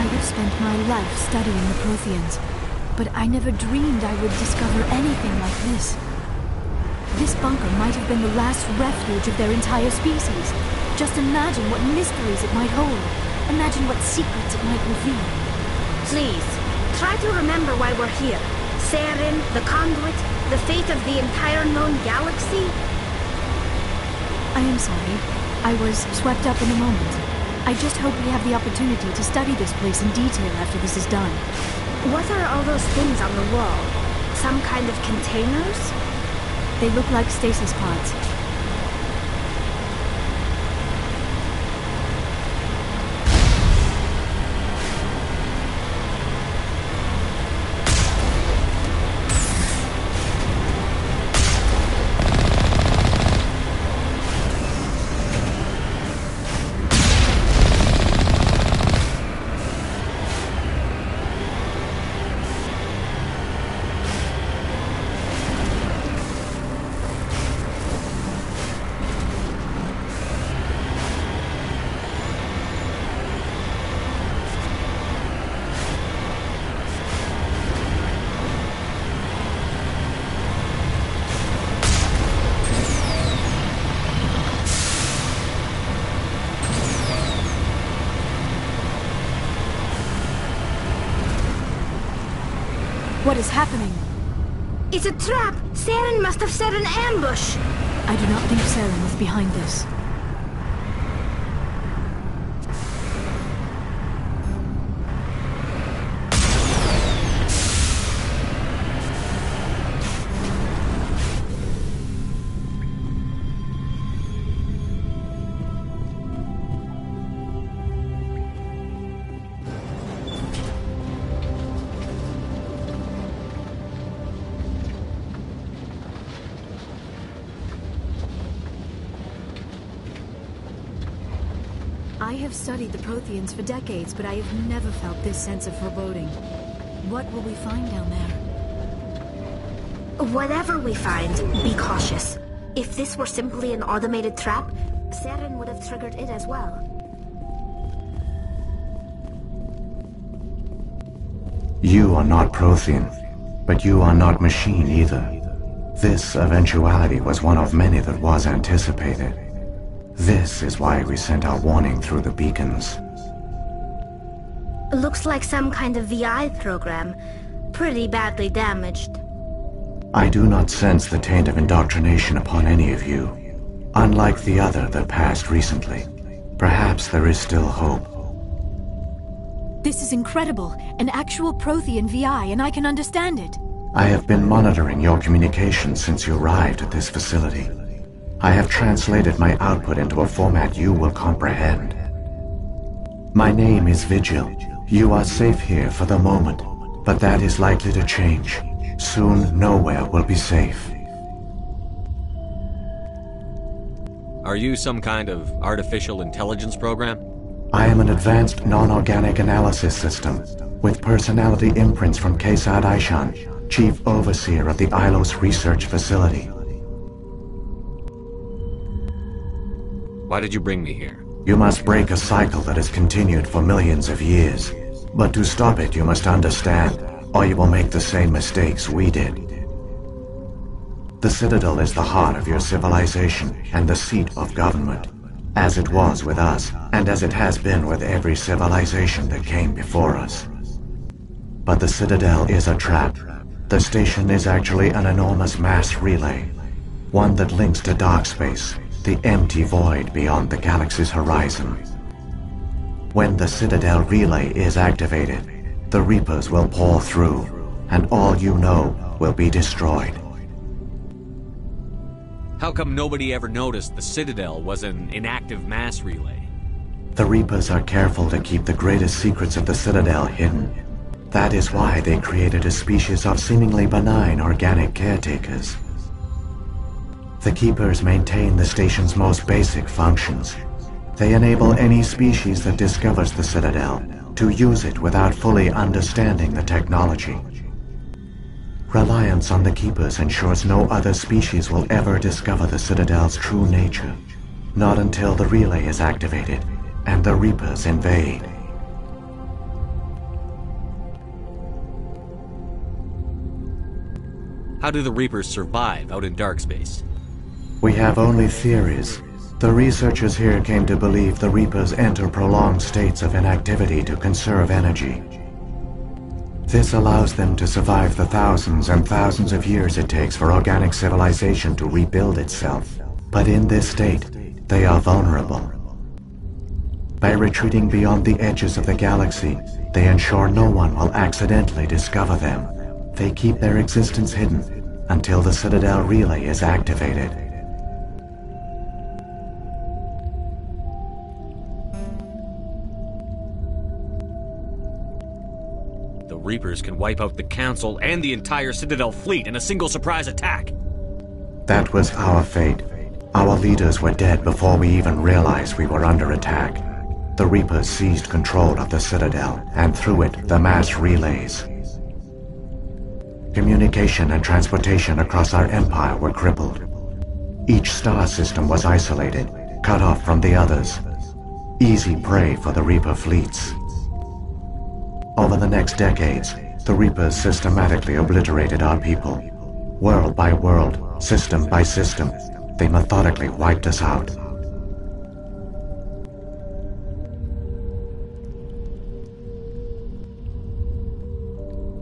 I have spent my life studying the Protheans, but I never dreamed I would discover anything like this. This bunker might have been the last refuge of their entire species. Just imagine what mysteries it might hold. Imagine what secrets it might reveal. Please, try to remember why we're here. Saren, the conduit, the fate of the entire known galaxy. I am sorry. I was swept up in a moment. I just hope we have the opportunity to study this place in detail after this is done. What are all those things on the wall? Some kind of containers? They look like stasis pods. What is happening? It's a trap! Saren must have set an ambush! I do not think Saren was behind this. I have studied the Protheans for decades, but I have never felt this sense of foreboding. What will we find down there? Whatever we find, be cautious. If this were simply an automated trap, Saren would have triggered it as well. You are not Prothean, but you are not machine either. This eventuality was one of many that was anticipated. This is why we sent our warning through the beacons. Looks like some kind of VI program. Pretty badly damaged. I do not sense the taint of indoctrination upon any of you. Unlike the other that passed recently. Perhaps there is still hope. This is incredible. An actual Prothean VI, and I can understand it. I have been monitoring your communications since you arrived at this facility. I have translated my output into a format you will comprehend. My name is Vigil. You are safe here for the moment, but that is likely to change. Soon, nowhere will be safe. Are you some kind of artificial intelligence program? I am an advanced non-organic analysis system, with personality imprints from Kesad Aishan, Chief Overseer of the Ilos Research Facility. Why did you bring me here? You must break a cycle that has continued for millions of years. But to stop it, you must understand, or you will make the same mistakes we did. The Citadel is the heart of your civilization and the seat of government, as it was with us, and as it has been with every civilization that came before us. But the Citadel is a trap. The station is actually an enormous mass relay, one that links to dark space, the empty void beyond the galaxy's horizon. When the Citadel relay is activated, the Reapers will pour through, and all you know will be destroyed. How come nobody ever noticed the Citadel was an inactive mass relay? The Reapers are careful to keep the greatest secrets of the Citadel hidden. That is why they created a species of seemingly benign organic caretakers. The Keepers maintain the station's most basic functions. They enable any species that discovers the Citadel to use it without fully understanding the technology. Reliance on the Keepers ensures no other species will ever discover the Citadel's true nature. Not until the relay is activated and the Reapers invade. How do the Reapers survive out in dark space? We have only theories. The researchers here came to believe the Reapers enter prolonged states of inactivity to conserve energy. This allows them to survive the thousands and thousands of years it takes for organic civilization to rebuild itself. But in this state, they are vulnerable. By retreating beyond the edges of the galaxy, they ensure no one will accidentally discover them. They keep their existence hidden until the Citadel relay is activated. The Reapers can wipe out the Council and the entire Citadel fleet in a single surprise attack. That was our fate. Our leaders were dead before we even realized we were under attack. The Reapers seized control of the Citadel, and through it, the mass relays. Communication and transportation across our empire were crippled. Each star system was isolated, cut off from the others. Easy prey for the Reaper fleets. Over the next decades, the Reapers systematically obliterated our people. World by world, system by system, they methodically wiped us out.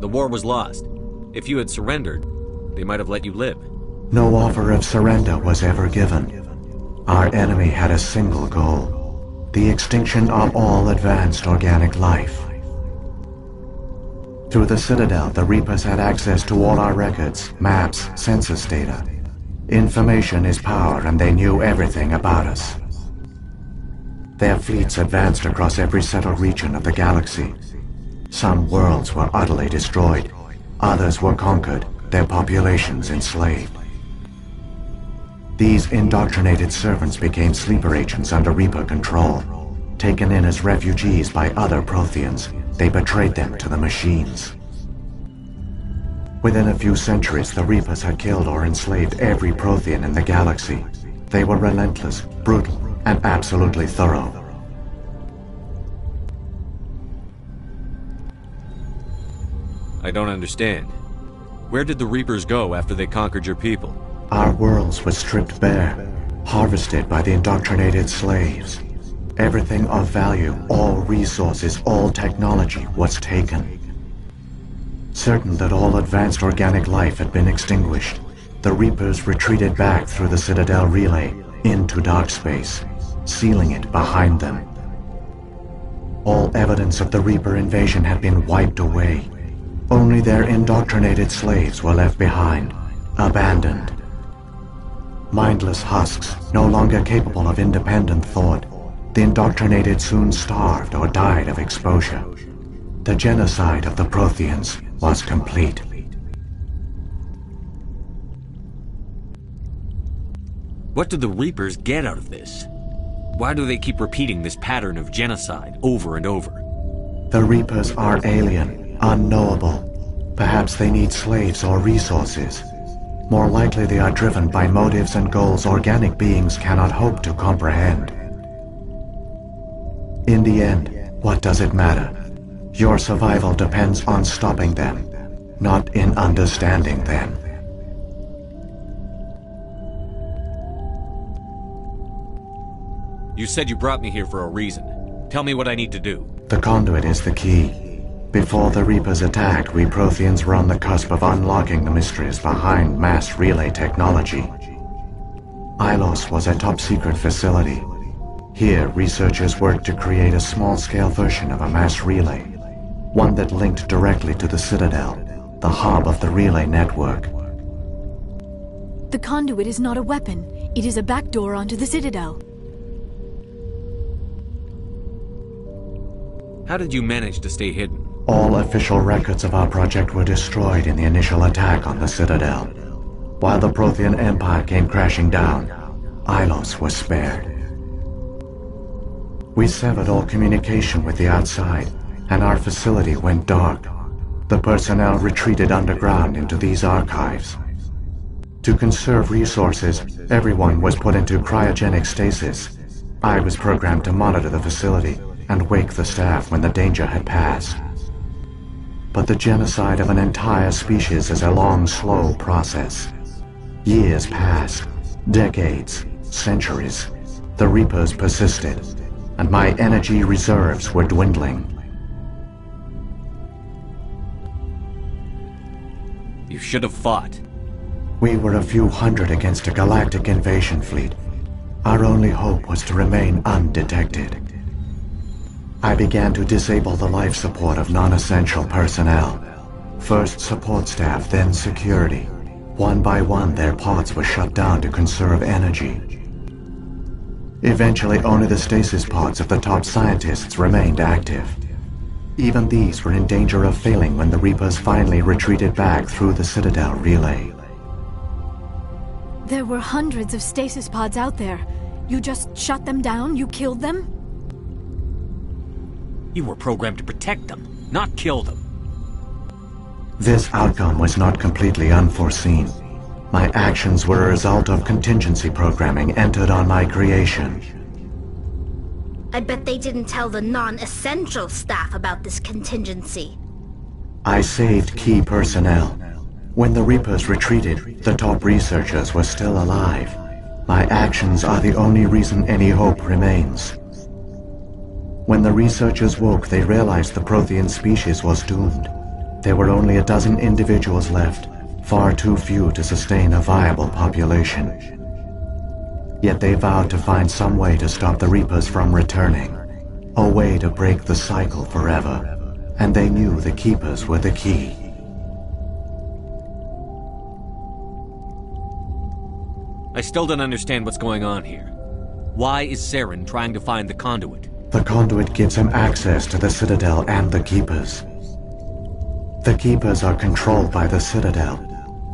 The war was lost. If you had surrendered, they might have let you live. No offer of surrender was ever given. Our enemy had a single goal: the extinction of all advanced organic life. Through the Citadel, the Reapers had access to all our records, maps, census data. Information is power, and they knew everything about us. Their fleets advanced across every settled region of the galaxy. Some worlds were utterly destroyed. Others were conquered, their populations enslaved. These indoctrinated servants became sleeper agents under Reaper control. Taken in as refugees by other Protheans, they betrayed them to the machines. Within a few centuries, the Reapers had killed or enslaved every Prothean in the galaxy. They were relentless, brutal, and absolutely thorough. I don't understand. Where did the Reapers go after they conquered your people? Our worlds were stripped bare, harvested by the indoctrinated slaves. Everything of value, all resources, all technology was taken. Certain that all advanced organic life had been extinguished, the Reapers retreated back through the Citadel relay into dark space, sealing it behind them. All evidence of the Reaper invasion had been wiped away. Only their indoctrinated slaves were left behind, abandoned. Mindless husks, no longer capable of independent thought, the indoctrinated soon starved or died of exposure. The genocide of the Protheans was complete. What do the Reapers get out of this? Why do they keep repeating this pattern of genocide over and over? The Reapers are alien, unknowable. Perhaps they need slaves or resources. More likely they are driven by motives and goals organic beings cannot hope to comprehend. In the end, what does it matter? Your survival depends on stopping them, not in understanding them. You said you brought me here for a reason. Tell me what I need to do. The conduit is the key. Before the Reapers attacked, we Protheans were on the cusp of unlocking the mysteries behind mass relay technology. Ilos was a top-secret facility. Here, researchers worked to create a small-scale version of a mass relay, one that linked directly to the Citadel, the hub of the relay network. The conduit is not a weapon. It is a backdoor onto the Citadel. How did you manage to stay hidden? All official records of our project were destroyed in the initial attack on the Citadel. While the Prothean Empire came crashing down, Ilos was spared. We severed all communication with the outside, and our facility went dark. The personnel retreated underground into these archives. To conserve resources, everyone was put into cryogenic stasis. I was programmed to monitor the facility and wake the staff when the danger had passed. But the genocide of an entire species is a long, slow process. Years passed, decades, centuries. The Reapers persisted, and my energy reserves were dwindling. You should have fought. We were a few hundred against a galactic invasion fleet. Our only hope was to remain undetected. I began to disable the life support of non-essential personnel. First support staff, then security. One by one, their pods were shut down to conserve energy. Eventually, only the stasis pods of the top scientists remained active. Even these were in danger of failing when the Reapers finally retreated back through the Citadel relay. There were hundreds of stasis pods out there. You just shut them down? You killed them? You were programmed to protect them, not kill them. This outcome was not completely unforeseen. My actions were a result of contingency programming entered on my creation. I bet they didn't tell the non-essential staff about this contingency. I saved key personnel. When the Reapers retreated, the top researchers were still alive. My actions are the only reason any hope remains. When the researchers woke, they realized the Prothean species was doomed. There were only a dozen individuals left, far too few to sustain a viable population. Yet they vowed to find some way to stop the Reapers from returning, a way to break the cycle forever, and they knew the Keepers were the key. I still don't understand what's going on here. Why is Saren trying to find the conduit? The conduit gives him access to the Citadel and the Keepers. The Keepers are controlled by the Citadel.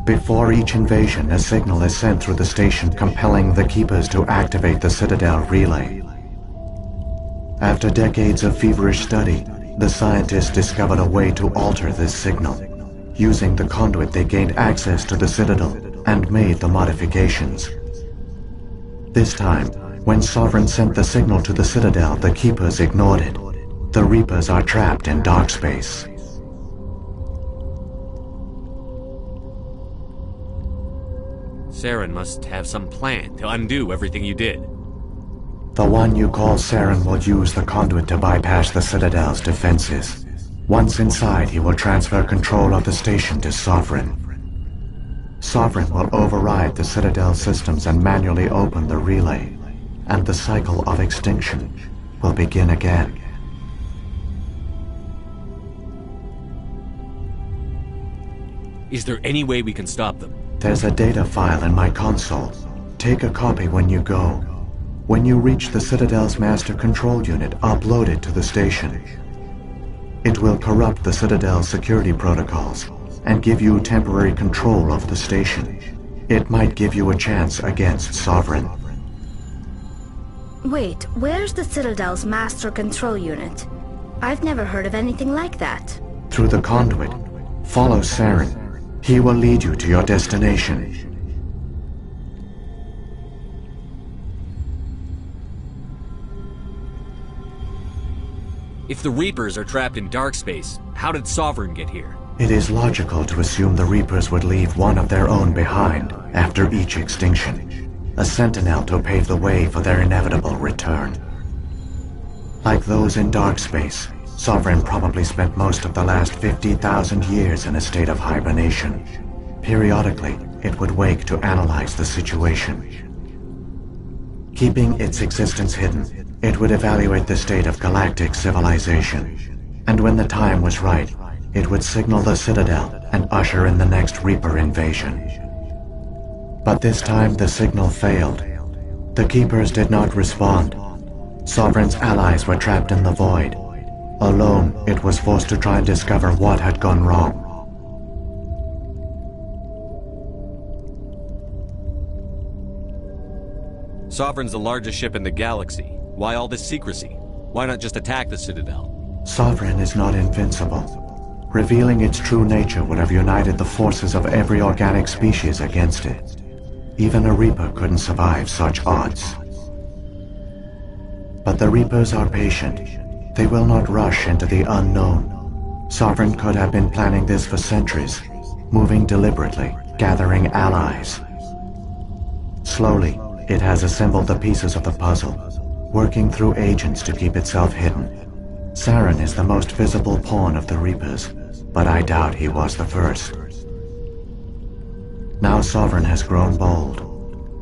Before each invasion, a signal is sent through the station compelling the Keepers to activate the Citadel relay. After decades of feverish study, the scientists discovered a way to alter this signal. Using the conduit, they gained access to the Citadel and made the modifications. This time, when Sovereign sent the signal to the Citadel, the Keepers ignored it. The Reapers are trapped in dark space. Saren must have some plan to undo everything you did. The one you call Saren will use the conduit to bypass the Citadel's defenses. Once inside, he will transfer control of the station to Sovereign. Sovereign will override the Citadel systems and manually open the relay, and the cycle of extinction will begin again. Is there any way we can stop them? There's a data file in my console. Take a copy when you go. When you reach the Citadel's master control unit, upload it to the station. It will corrupt the Citadel's security protocols and give you temporary control of the station. It might give you a chance against Sovereign. Wait, where's the Citadel's master control unit? I've never heard of anything like that. Through the conduit, follow Saren. He will lead you to your destination. If the Reapers are trapped in dark space, how did Sovereign get here? It is logical to assume the Reapers would leave one of their own behind after each extinction. A sentinel to pave the way for their inevitable return. Like those in dark space, Sovereign probably spent most of the last 50,000 years in a state of hibernation. Periodically, it would wake to analyze the situation. Keeping its existence hidden, it would evaluate the state of galactic civilization. And when the time was right, it would signal the Citadel and usher in the next Reaper invasion. But this time the signal failed. The Keepers did not respond. Sovereign's allies were trapped in the void. Alone, it was forced to try and discover what had gone wrong. Sovereign's the largest ship in the galaxy. Why all this secrecy? Why not just attack the Citadel? Sovereign is not invincible. Revealing its true nature would have united the forces of every organic species against it. Even a Reaper couldn't survive such odds. But the Reapers are patient. They will not rush into the unknown. Sovereign could have been planning this for centuries, moving deliberately, gathering allies. Slowly, it has assembled the pieces of the puzzle, working through agents to keep itself hidden. Saren is the most visible pawn of the Reapers, but I doubt he was the first. Now Sovereign has grown bold.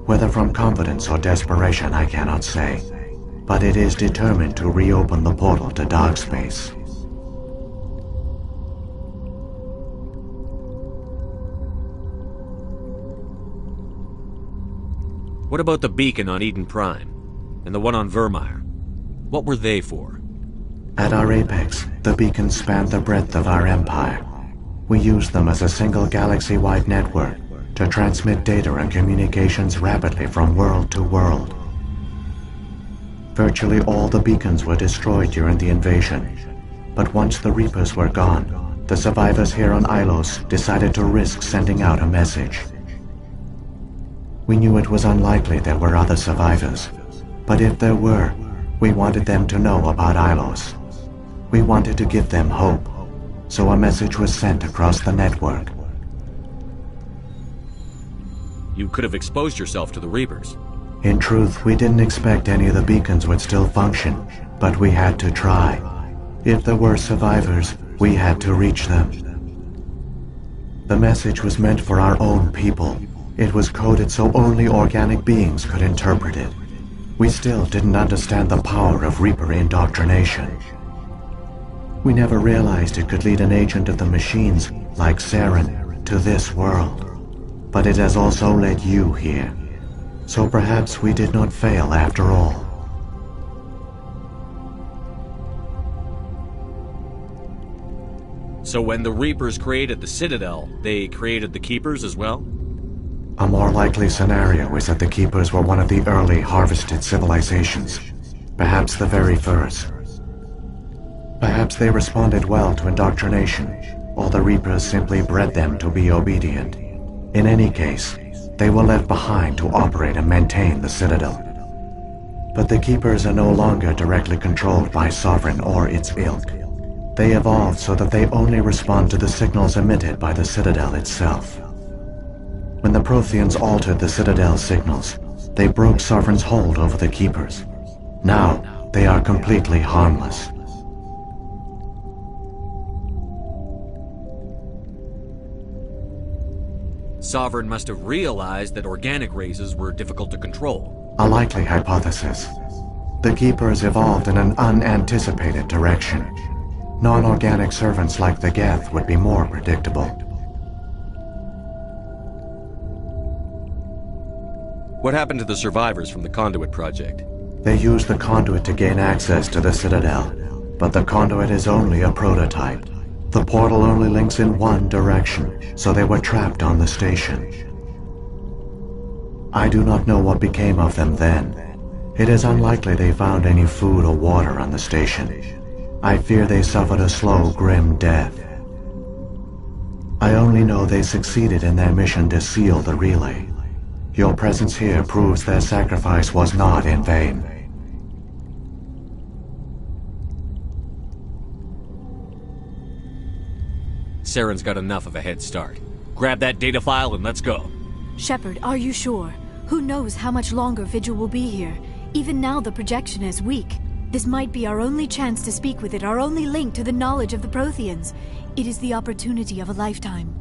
Whether from confidence or desperation, I cannot say, but it is determined to reopen the portal to dark space. What about the beacon on Eden Prime? And the one on Vermeer? What were they for? At our apex, the beacons spanned the breadth of our empire. We used them as a single galaxy-wide network to transmit data and communications rapidly from world to world. Virtually all the beacons were destroyed during the invasion, but once the Reapers were gone, the survivors here on Ilos decided to risk sending out a message. We knew it was unlikely there were other survivors, but if there were, we wanted them to know about Ilos. We wanted to give them hope, so a message was sent across the network. You could have exposed yourself to the Reapers. In truth, we didn't expect any of the beacons would still function, but we had to try. If there were survivors, we had to reach them. The message was meant for our own people. It was coded so only organic beings could interpret it. We still didn't understand the power of Reaper indoctrination. We never realized it could lead an agent of the machines, like Saren, to this world. But it has also led you here. So perhaps we did not fail after all. So when the Reapers created the Citadel, they created the Keepers as well? A more likely scenario is that the Keepers were one of the early harvested civilizations, perhaps the very first. Perhaps they responded well to indoctrination, or the Reapers simply bred them to be obedient. In any case, they were left behind to operate and maintain the Citadel. But the Keepers are no longer directly controlled by Sovereign or its ilk. They evolved so that they only respond to the signals emitted by the Citadel itself. When the Protheans altered the Citadel's signals, they broke Sovereign's hold over the Keepers. Now, they are completely harmless. Sovereign must have realized that organic races were difficult to control. A likely hypothesis. The Keepers evolved in an unanticipated direction. Non-organic servants like the Geth would be more predictable. What happened to the survivors from the Conduit project? They used the Conduit to gain access to the Citadel, but the Conduit is only a prototype. The portal only links in one direction, so they were trapped on the station. I do not know what became of them then. It is unlikely they found any food or water on the station. I fear they suffered a slow, grim death. I only know they succeeded in their mission to seal the relay. Your presence here proves their sacrifice was not in vain. Saren's got enough of a head start. Grab that data file and let's go. Shepard, are you sure? Who knows how much longer Vigil will be here? Even now the projection is weak. This might be our only chance to speak with it, our only link to the knowledge of the Protheans. It is the opportunity of a lifetime.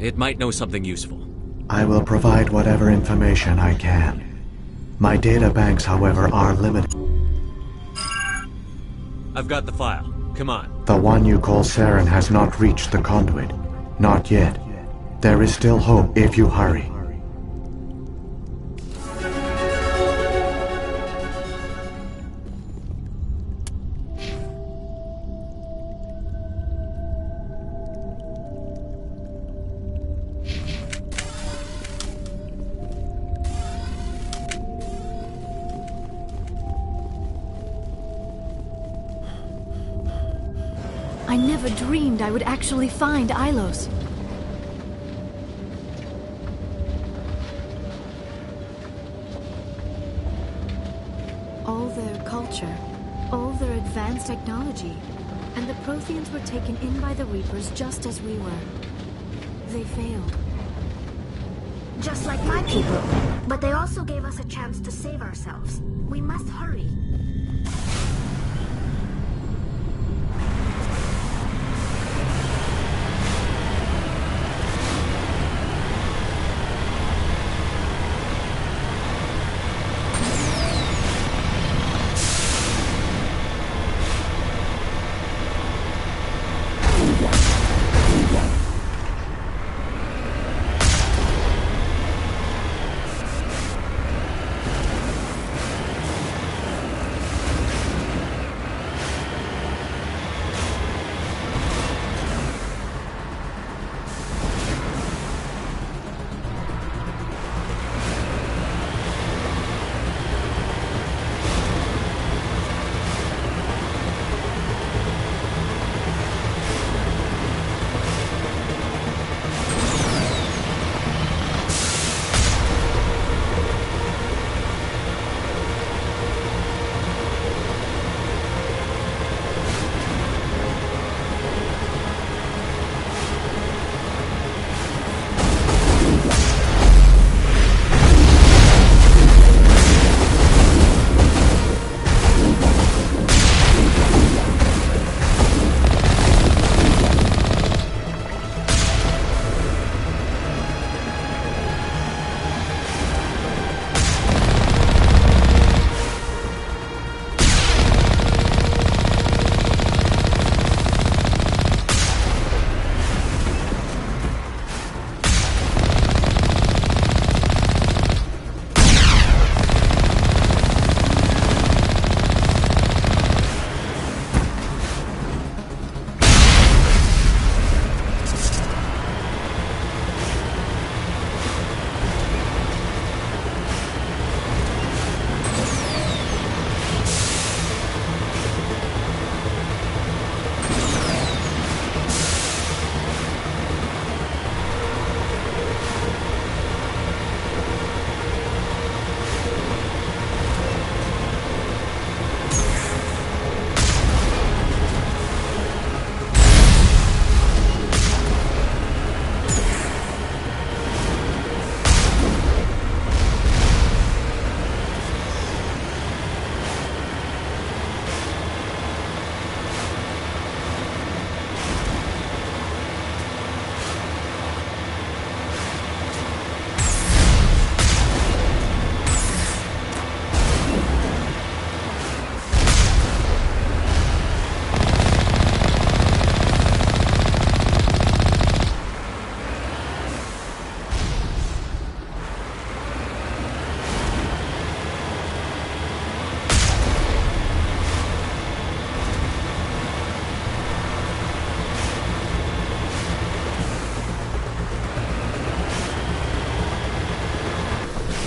It might know something useful. I will provide whatever information I can. My data banks, however, are limited. I've got the file. Come on. The one you call Saren has not reached the Conduit. Not yet. There is still hope if you hurry. I never dreamed I would actually find Ilos. All their culture, all their advanced technology, and the Protheans were taken in by the Reapers just as we were. They failed. Just like my people. But they also gave us a chance to save ourselves. We must hurry.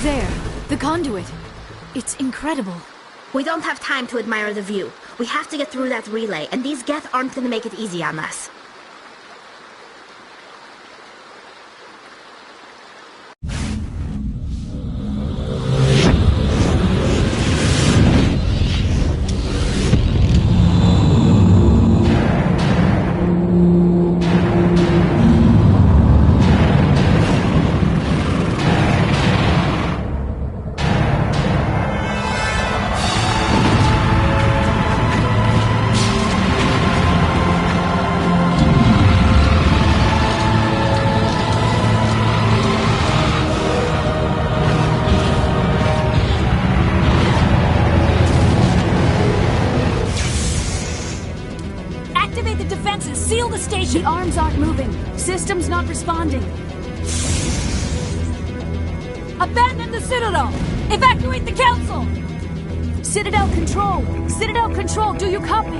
There, the conduit. It's incredible. We don't have time to admire the view. We have to get through that relay, and these Geth aren't gonna make it easy on us. Seal the station! The arms aren't moving. System's not responding. Abandon the Citadel! Evacuate the Council! Citadel Control! Citadel Control, do you copy?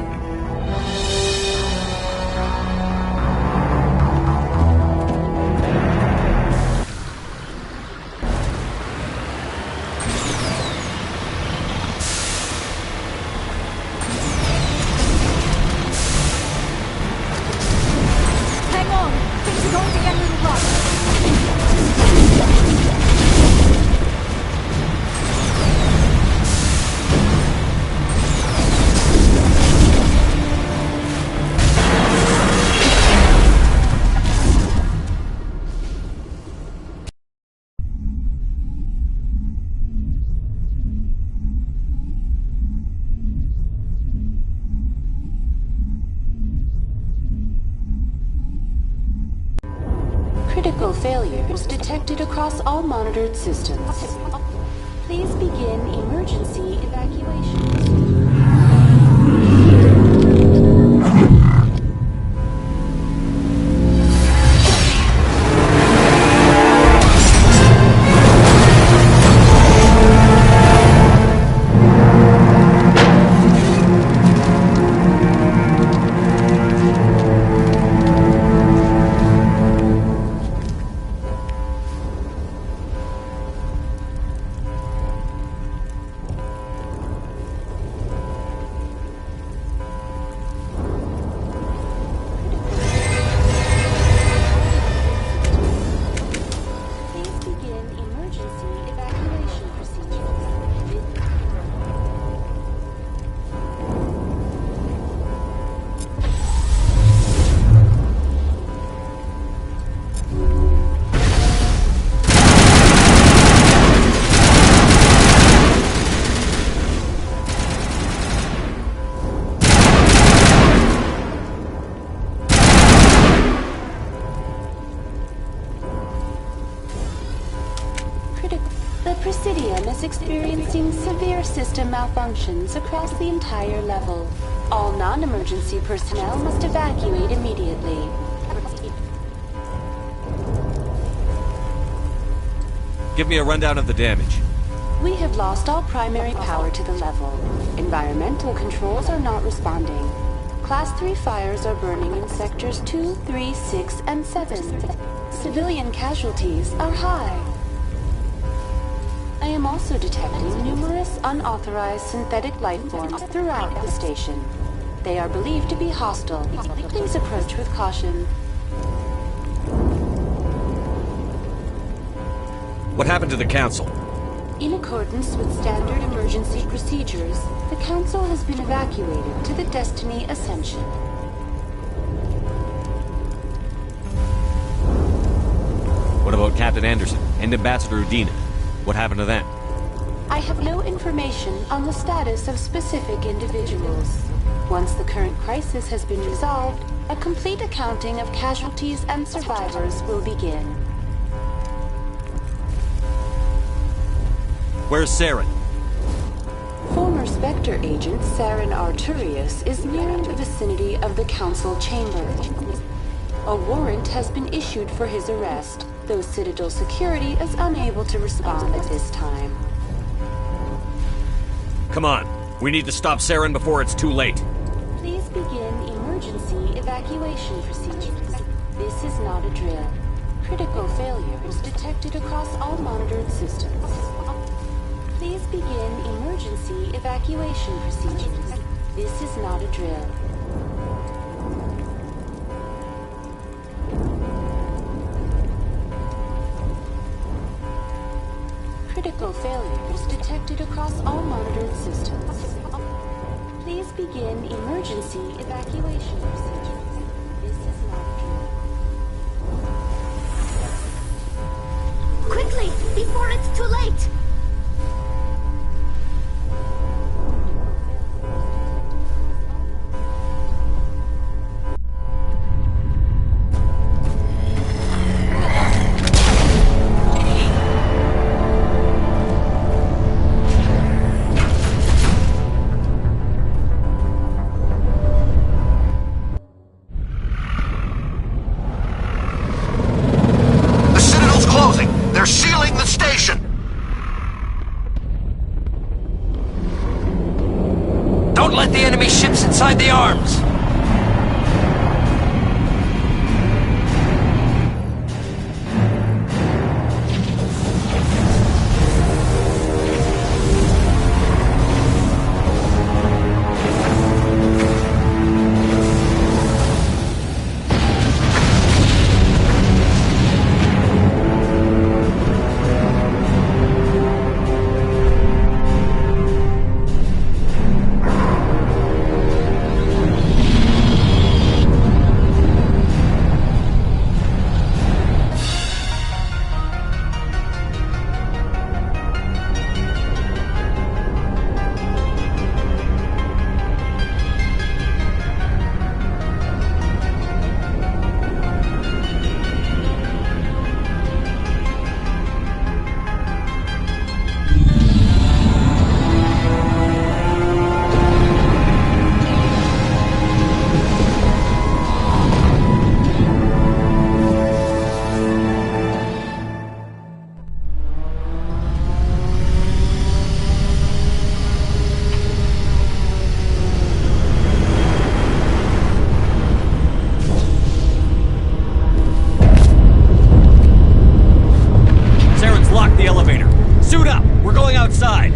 failures detected across all monitored systems. Please begin emergency evacuation. The Presidium is experiencing severe system malfunctions across the entire level. All non-emergency personnel must evacuate immediately. Give me a rundown of the damage. We have lost all primary power to the level. Environmental controls are not responding. Class 3 fires are burning in sectors 2, 3, 6, and 7. Civilian casualties are high. I am also detecting numerous unauthorized synthetic life forms throughout the station. They are believed to be hostile. Please approach with caution. What happened to the Council? In accordance with standard emergency procedures, the Council has been evacuated to the Destiny Ascension. What about Captain Anderson and Ambassador Udina? What happened to them? I have no information on the status of specific individuals. Once the current crisis has been resolved, a complete accounting of casualties and survivors will begin. Where's Saren? Former Spectre agent Saren Arturius is nearing the vicinity of the Council chamber. A warrant has been issued for his arrest, though Citadel security is unable to respond at this time. Come on. We need to stop Saren before it's too late. Please begin emergency evacuation procedures. This is not a drill. Critical failures detected across all monitored systems. Please begin emergency evacuation procedures. This is not a drill. Critical failures detected across all monitored systems. Please begin emergency evacuation procedures. This is not a drill. Quickly, before it's too late! the elevator. Suit up! We're going outside!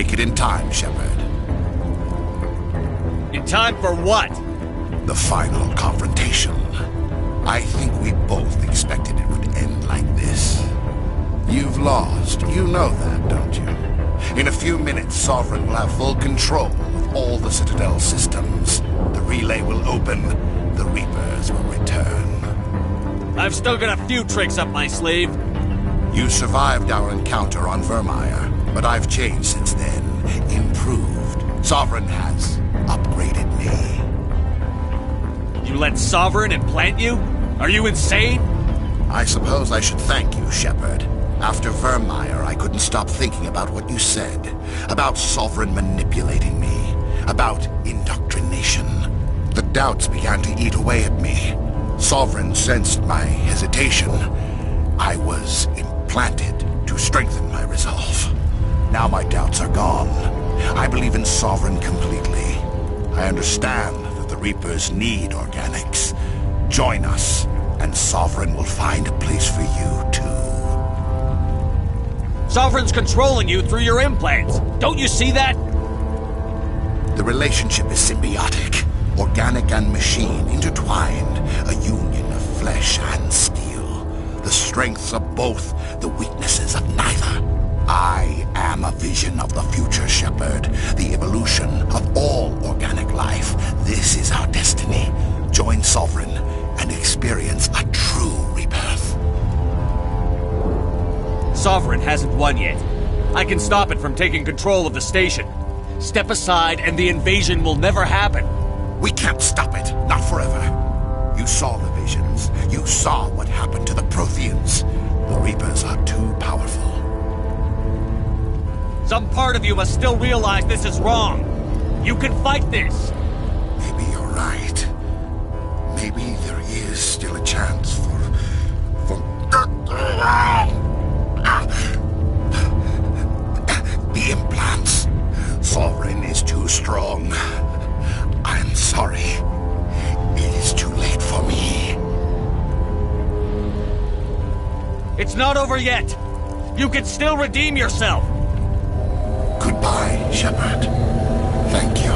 make it in time, Shepard. In time for what? The final confrontation. I think we both expected it would end like this. You've lost. You know that, don't you? In a few minutes, Sovereign will have full control of all the Citadel systems. The relay will open. The Reapers will return. I've still got a few tricks up my sleeve. You survived our encounter on Vermeer, but I've changed since then. Improved. Sovereign has upgraded me. You let Sovereign implant you? Are you insane? I suppose I should thank you, Shepard. After Vermeer, I couldn't stop thinking about what you said. About Sovereign manipulating me. About indoctrination. The doubts began to eat away at me. Sovereign sensed my hesitation. I was implanted to strengthen my resolve. Now my doubts are gone. I believe in Sovereign completely. I understand that the Reapers need organics. Join us, and Sovereign will find a place for you, too. Sovereign's controlling you through your implants. Don't you see that? The relationship is symbiotic. Organic and machine intertwined. A union of flesh and steel. The strengths of both, the weaknesses of neither. I am a vision of the future, Shepard. The evolution of all organic life. This is our destiny. Join Sovereign and experience a true rebirth. Sovereign hasn't won yet. I can stop it from taking control of the station. Step aside and the invasion will never happen. We can't stop it. Not forever. You saw the visions. You saw what happened to the Protheans. The Reapers are too powerful. Some part of you must still realize this is wrong. You can fight this. Maybe you're right. Maybe there is still a chance for... The implants. Sovereign is too strong. I'm sorry. It is too late for me. It's not over yet. You can still redeem yourself. Goodbye, Shepard. Thank you.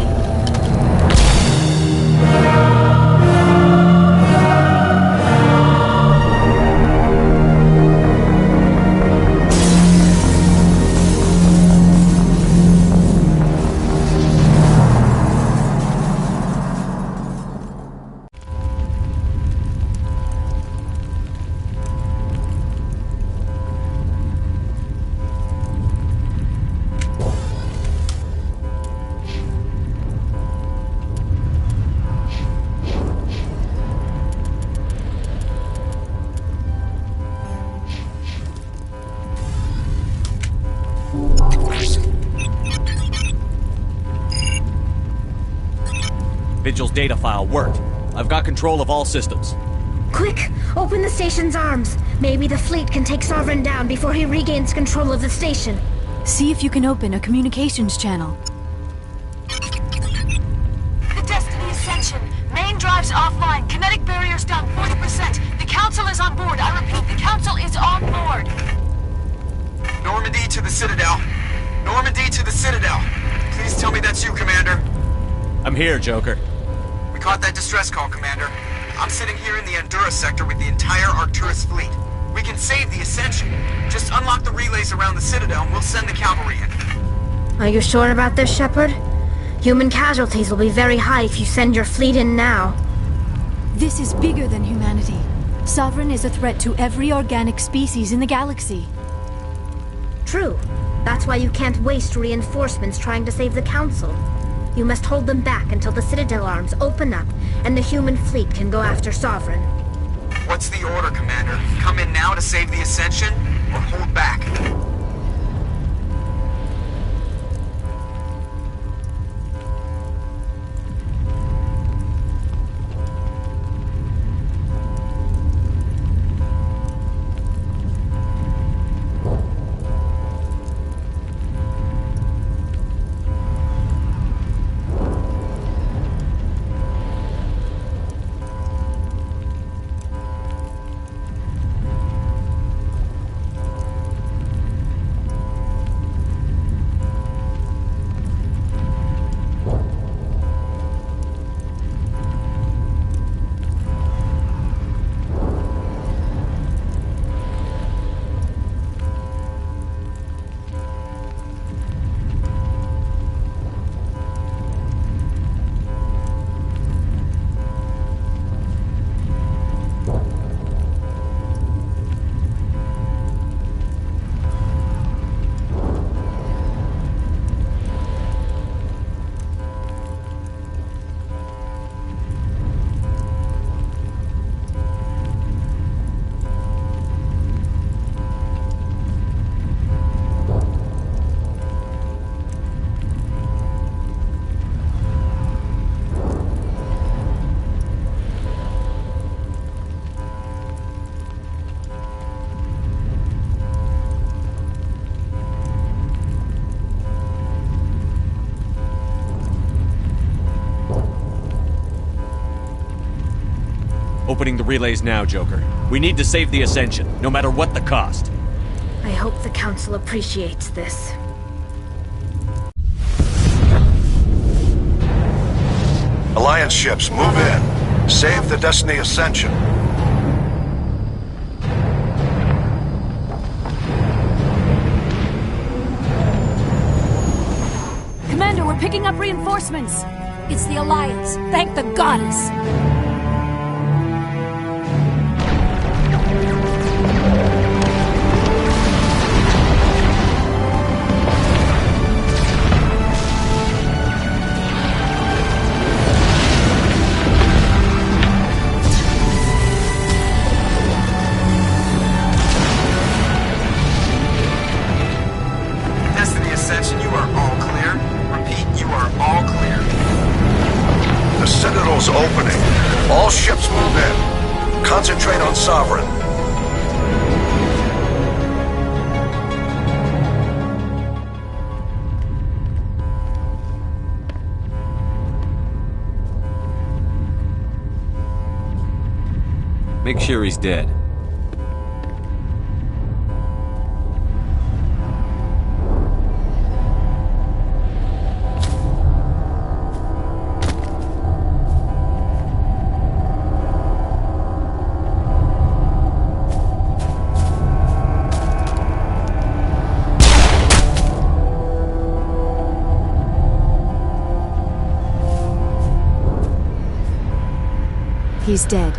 Vigil's data file worked. I've got control of all systems. Quick! Open the station's arms. Maybe the fleet can take Sovereign down before he regains control of the station. See if you can open a communications channel. The Destiny Ascension. Main drives offline. Kinetic barriers down 40%. The Council is on board. I repeat, the Council is on board. Normandy to the Citadel. Normandy to the Citadel. Please tell me that's you, Commander. I'm here, Joker. We caught that distress call, Commander. I'm sitting here in the Endura sector with the entire Arcturus fleet. We can save the Ascension. Just unlock the relays around the Citadel and we'll send the cavalry in. Are you sure about this, Shepard? Human casualties will be very high if you send your fleet in now. This is bigger than humanity. Sovereign is a threat to every organic species in the galaxy. True. That's why you can't waste reinforcements trying to save the Council. You must hold them back until the Citadel arms open up and the human fleet can go after Sovereign. What's the order, Commander? Come in now to save the Ascension, or hold back? Opening the relays now, Joker. We need to save the Ascension, no matter what the cost. I hope the Council appreciates this. Alliance ships, move in. Save the Destiny Ascension. Commander, we're picking up reinforcements. It's the Alliance. Thank the goddess. Destiny Ascension, you are all clear. Repeat, you are all clear. The Citadel's opening. All ships move in. Concentrate on Sovereign. Make sure he's dead. He's dead.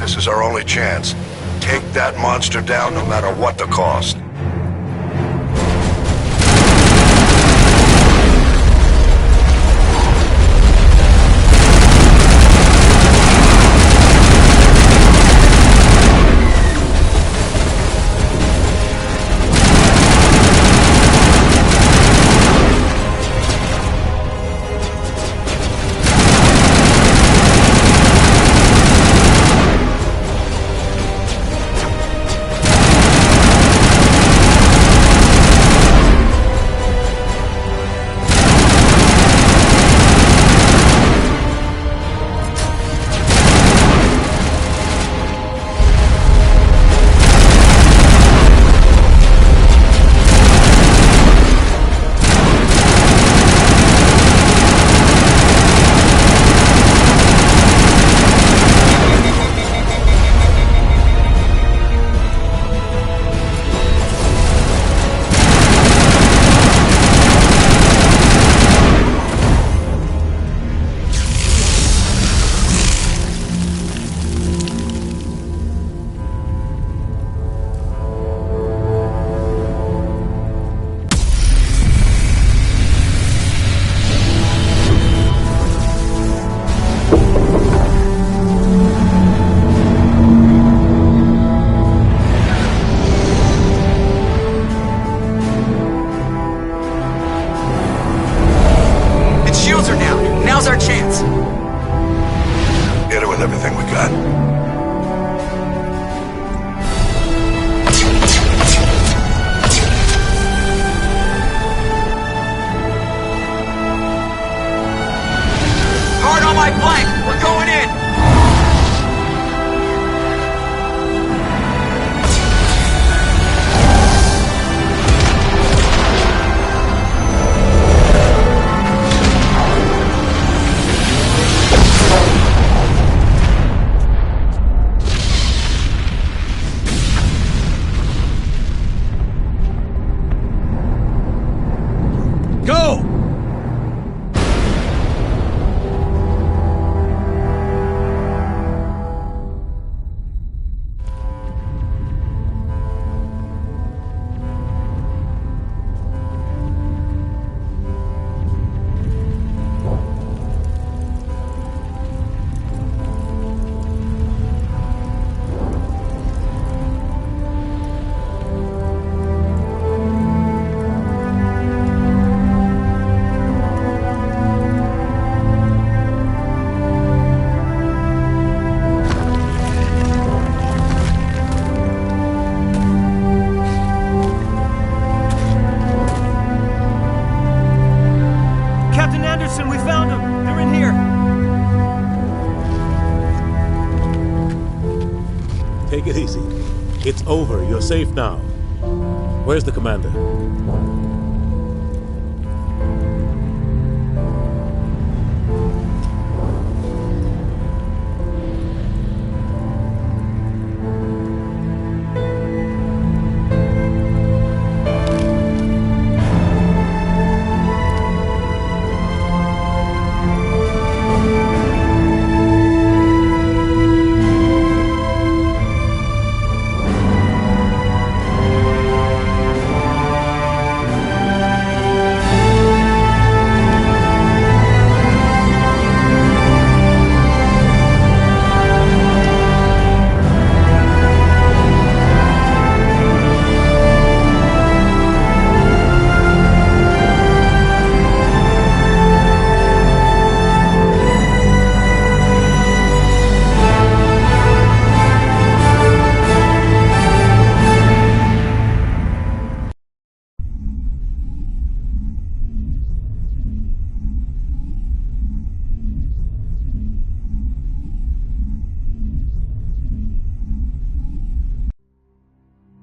This is our only chance. Take that monster down no matter what the cost. Anderson, we found them! They're in here! Take it easy. It's over. You're safe now. Where's the commander?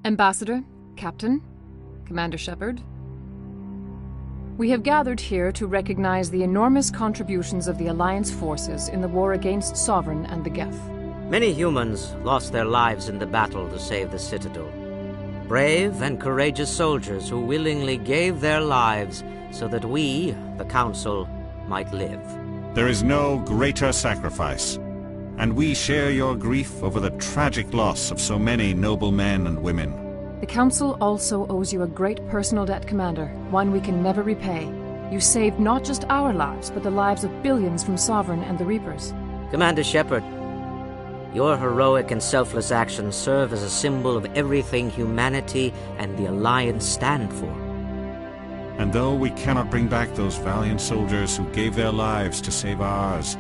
Ambassador, Captain, Commander Shepard, we have gathered here to recognize the enormous contributions of the Alliance forces in the war against Sovereign and the Geth. Many humans lost their lives in the battle to save the Citadel. Brave and courageous soldiers who willingly gave their lives so that we, the Council, might live. There is no greater sacrifice, and we share your grief over the tragic loss of so many noble men and women. The Council also owes you a great personal debt, Commander, one we can never repay. You saved not just our lives, but the lives of billions from Sovereign and the Reapers. Commander Shepard, your heroic and selfless actions serve as a symbol of everything humanity and the Alliance stand for. And though we cannot bring back those valiant soldiers who gave their lives to save ours,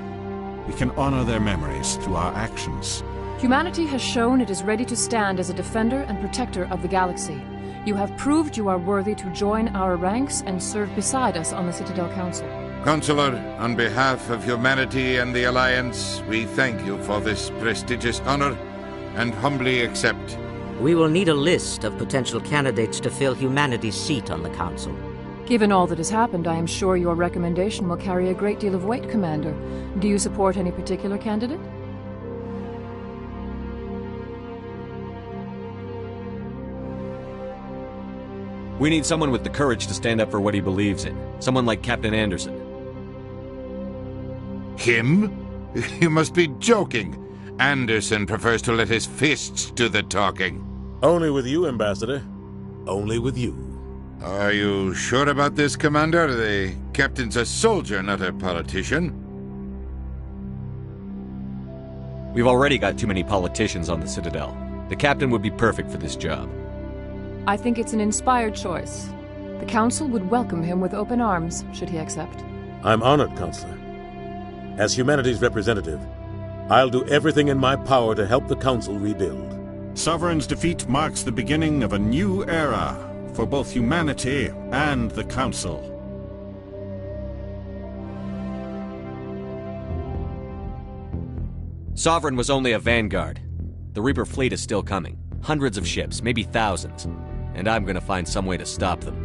we can honor their memories through our actions. Humanity has shown it is ready to stand as a defender and protector of the galaxy. You have proved you are worthy to join our ranks and serve beside us on the Citadel Council. Counselor, on behalf of humanity and the Alliance, we thank you for this prestigious honor and humbly accept. We will need a list of potential candidates to fill humanity's seat on the Council. Given all that has happened, I am sure your recommendation will carry a great deal of weight, Commander. Do you support any particular candidate? We need someone with the courage to stand up for what he believes in. Someone like Captain Anderson. Him? You must be joking. Anderson prefers to let his fists do the talking. Only with you, Ambassador. Only with you. Are you sure about this, Commander? The captain's a soldier, not a politician. We've already got too many politicians on the Citadel. The captain would be perfect for this job. I think it's an inspired choice. The Council would welcome him with open arms, should he accept. I'm honored, Counselor. As humanity's representative, I'll do everything in my power to help the Council rebuild. Sovereign's defeat marks the beginning of a new era for both humanity and the Council. Sovereign was only a vanguard. The Reaper fleet is still coming. Hundreds of ships, maybe thousands. And I'm gonna find some way to stop them.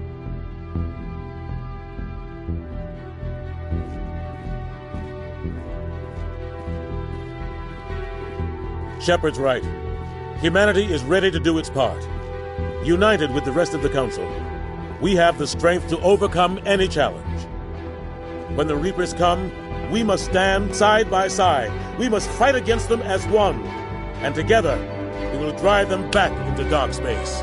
Shepard's right. Humanity is ready to do its part. United with the rest of the Council, we have the strength to overcome any challenge. When the Reapers come, we must stand side by side. We must fight against them as one. And together, we will drive them back into dark space.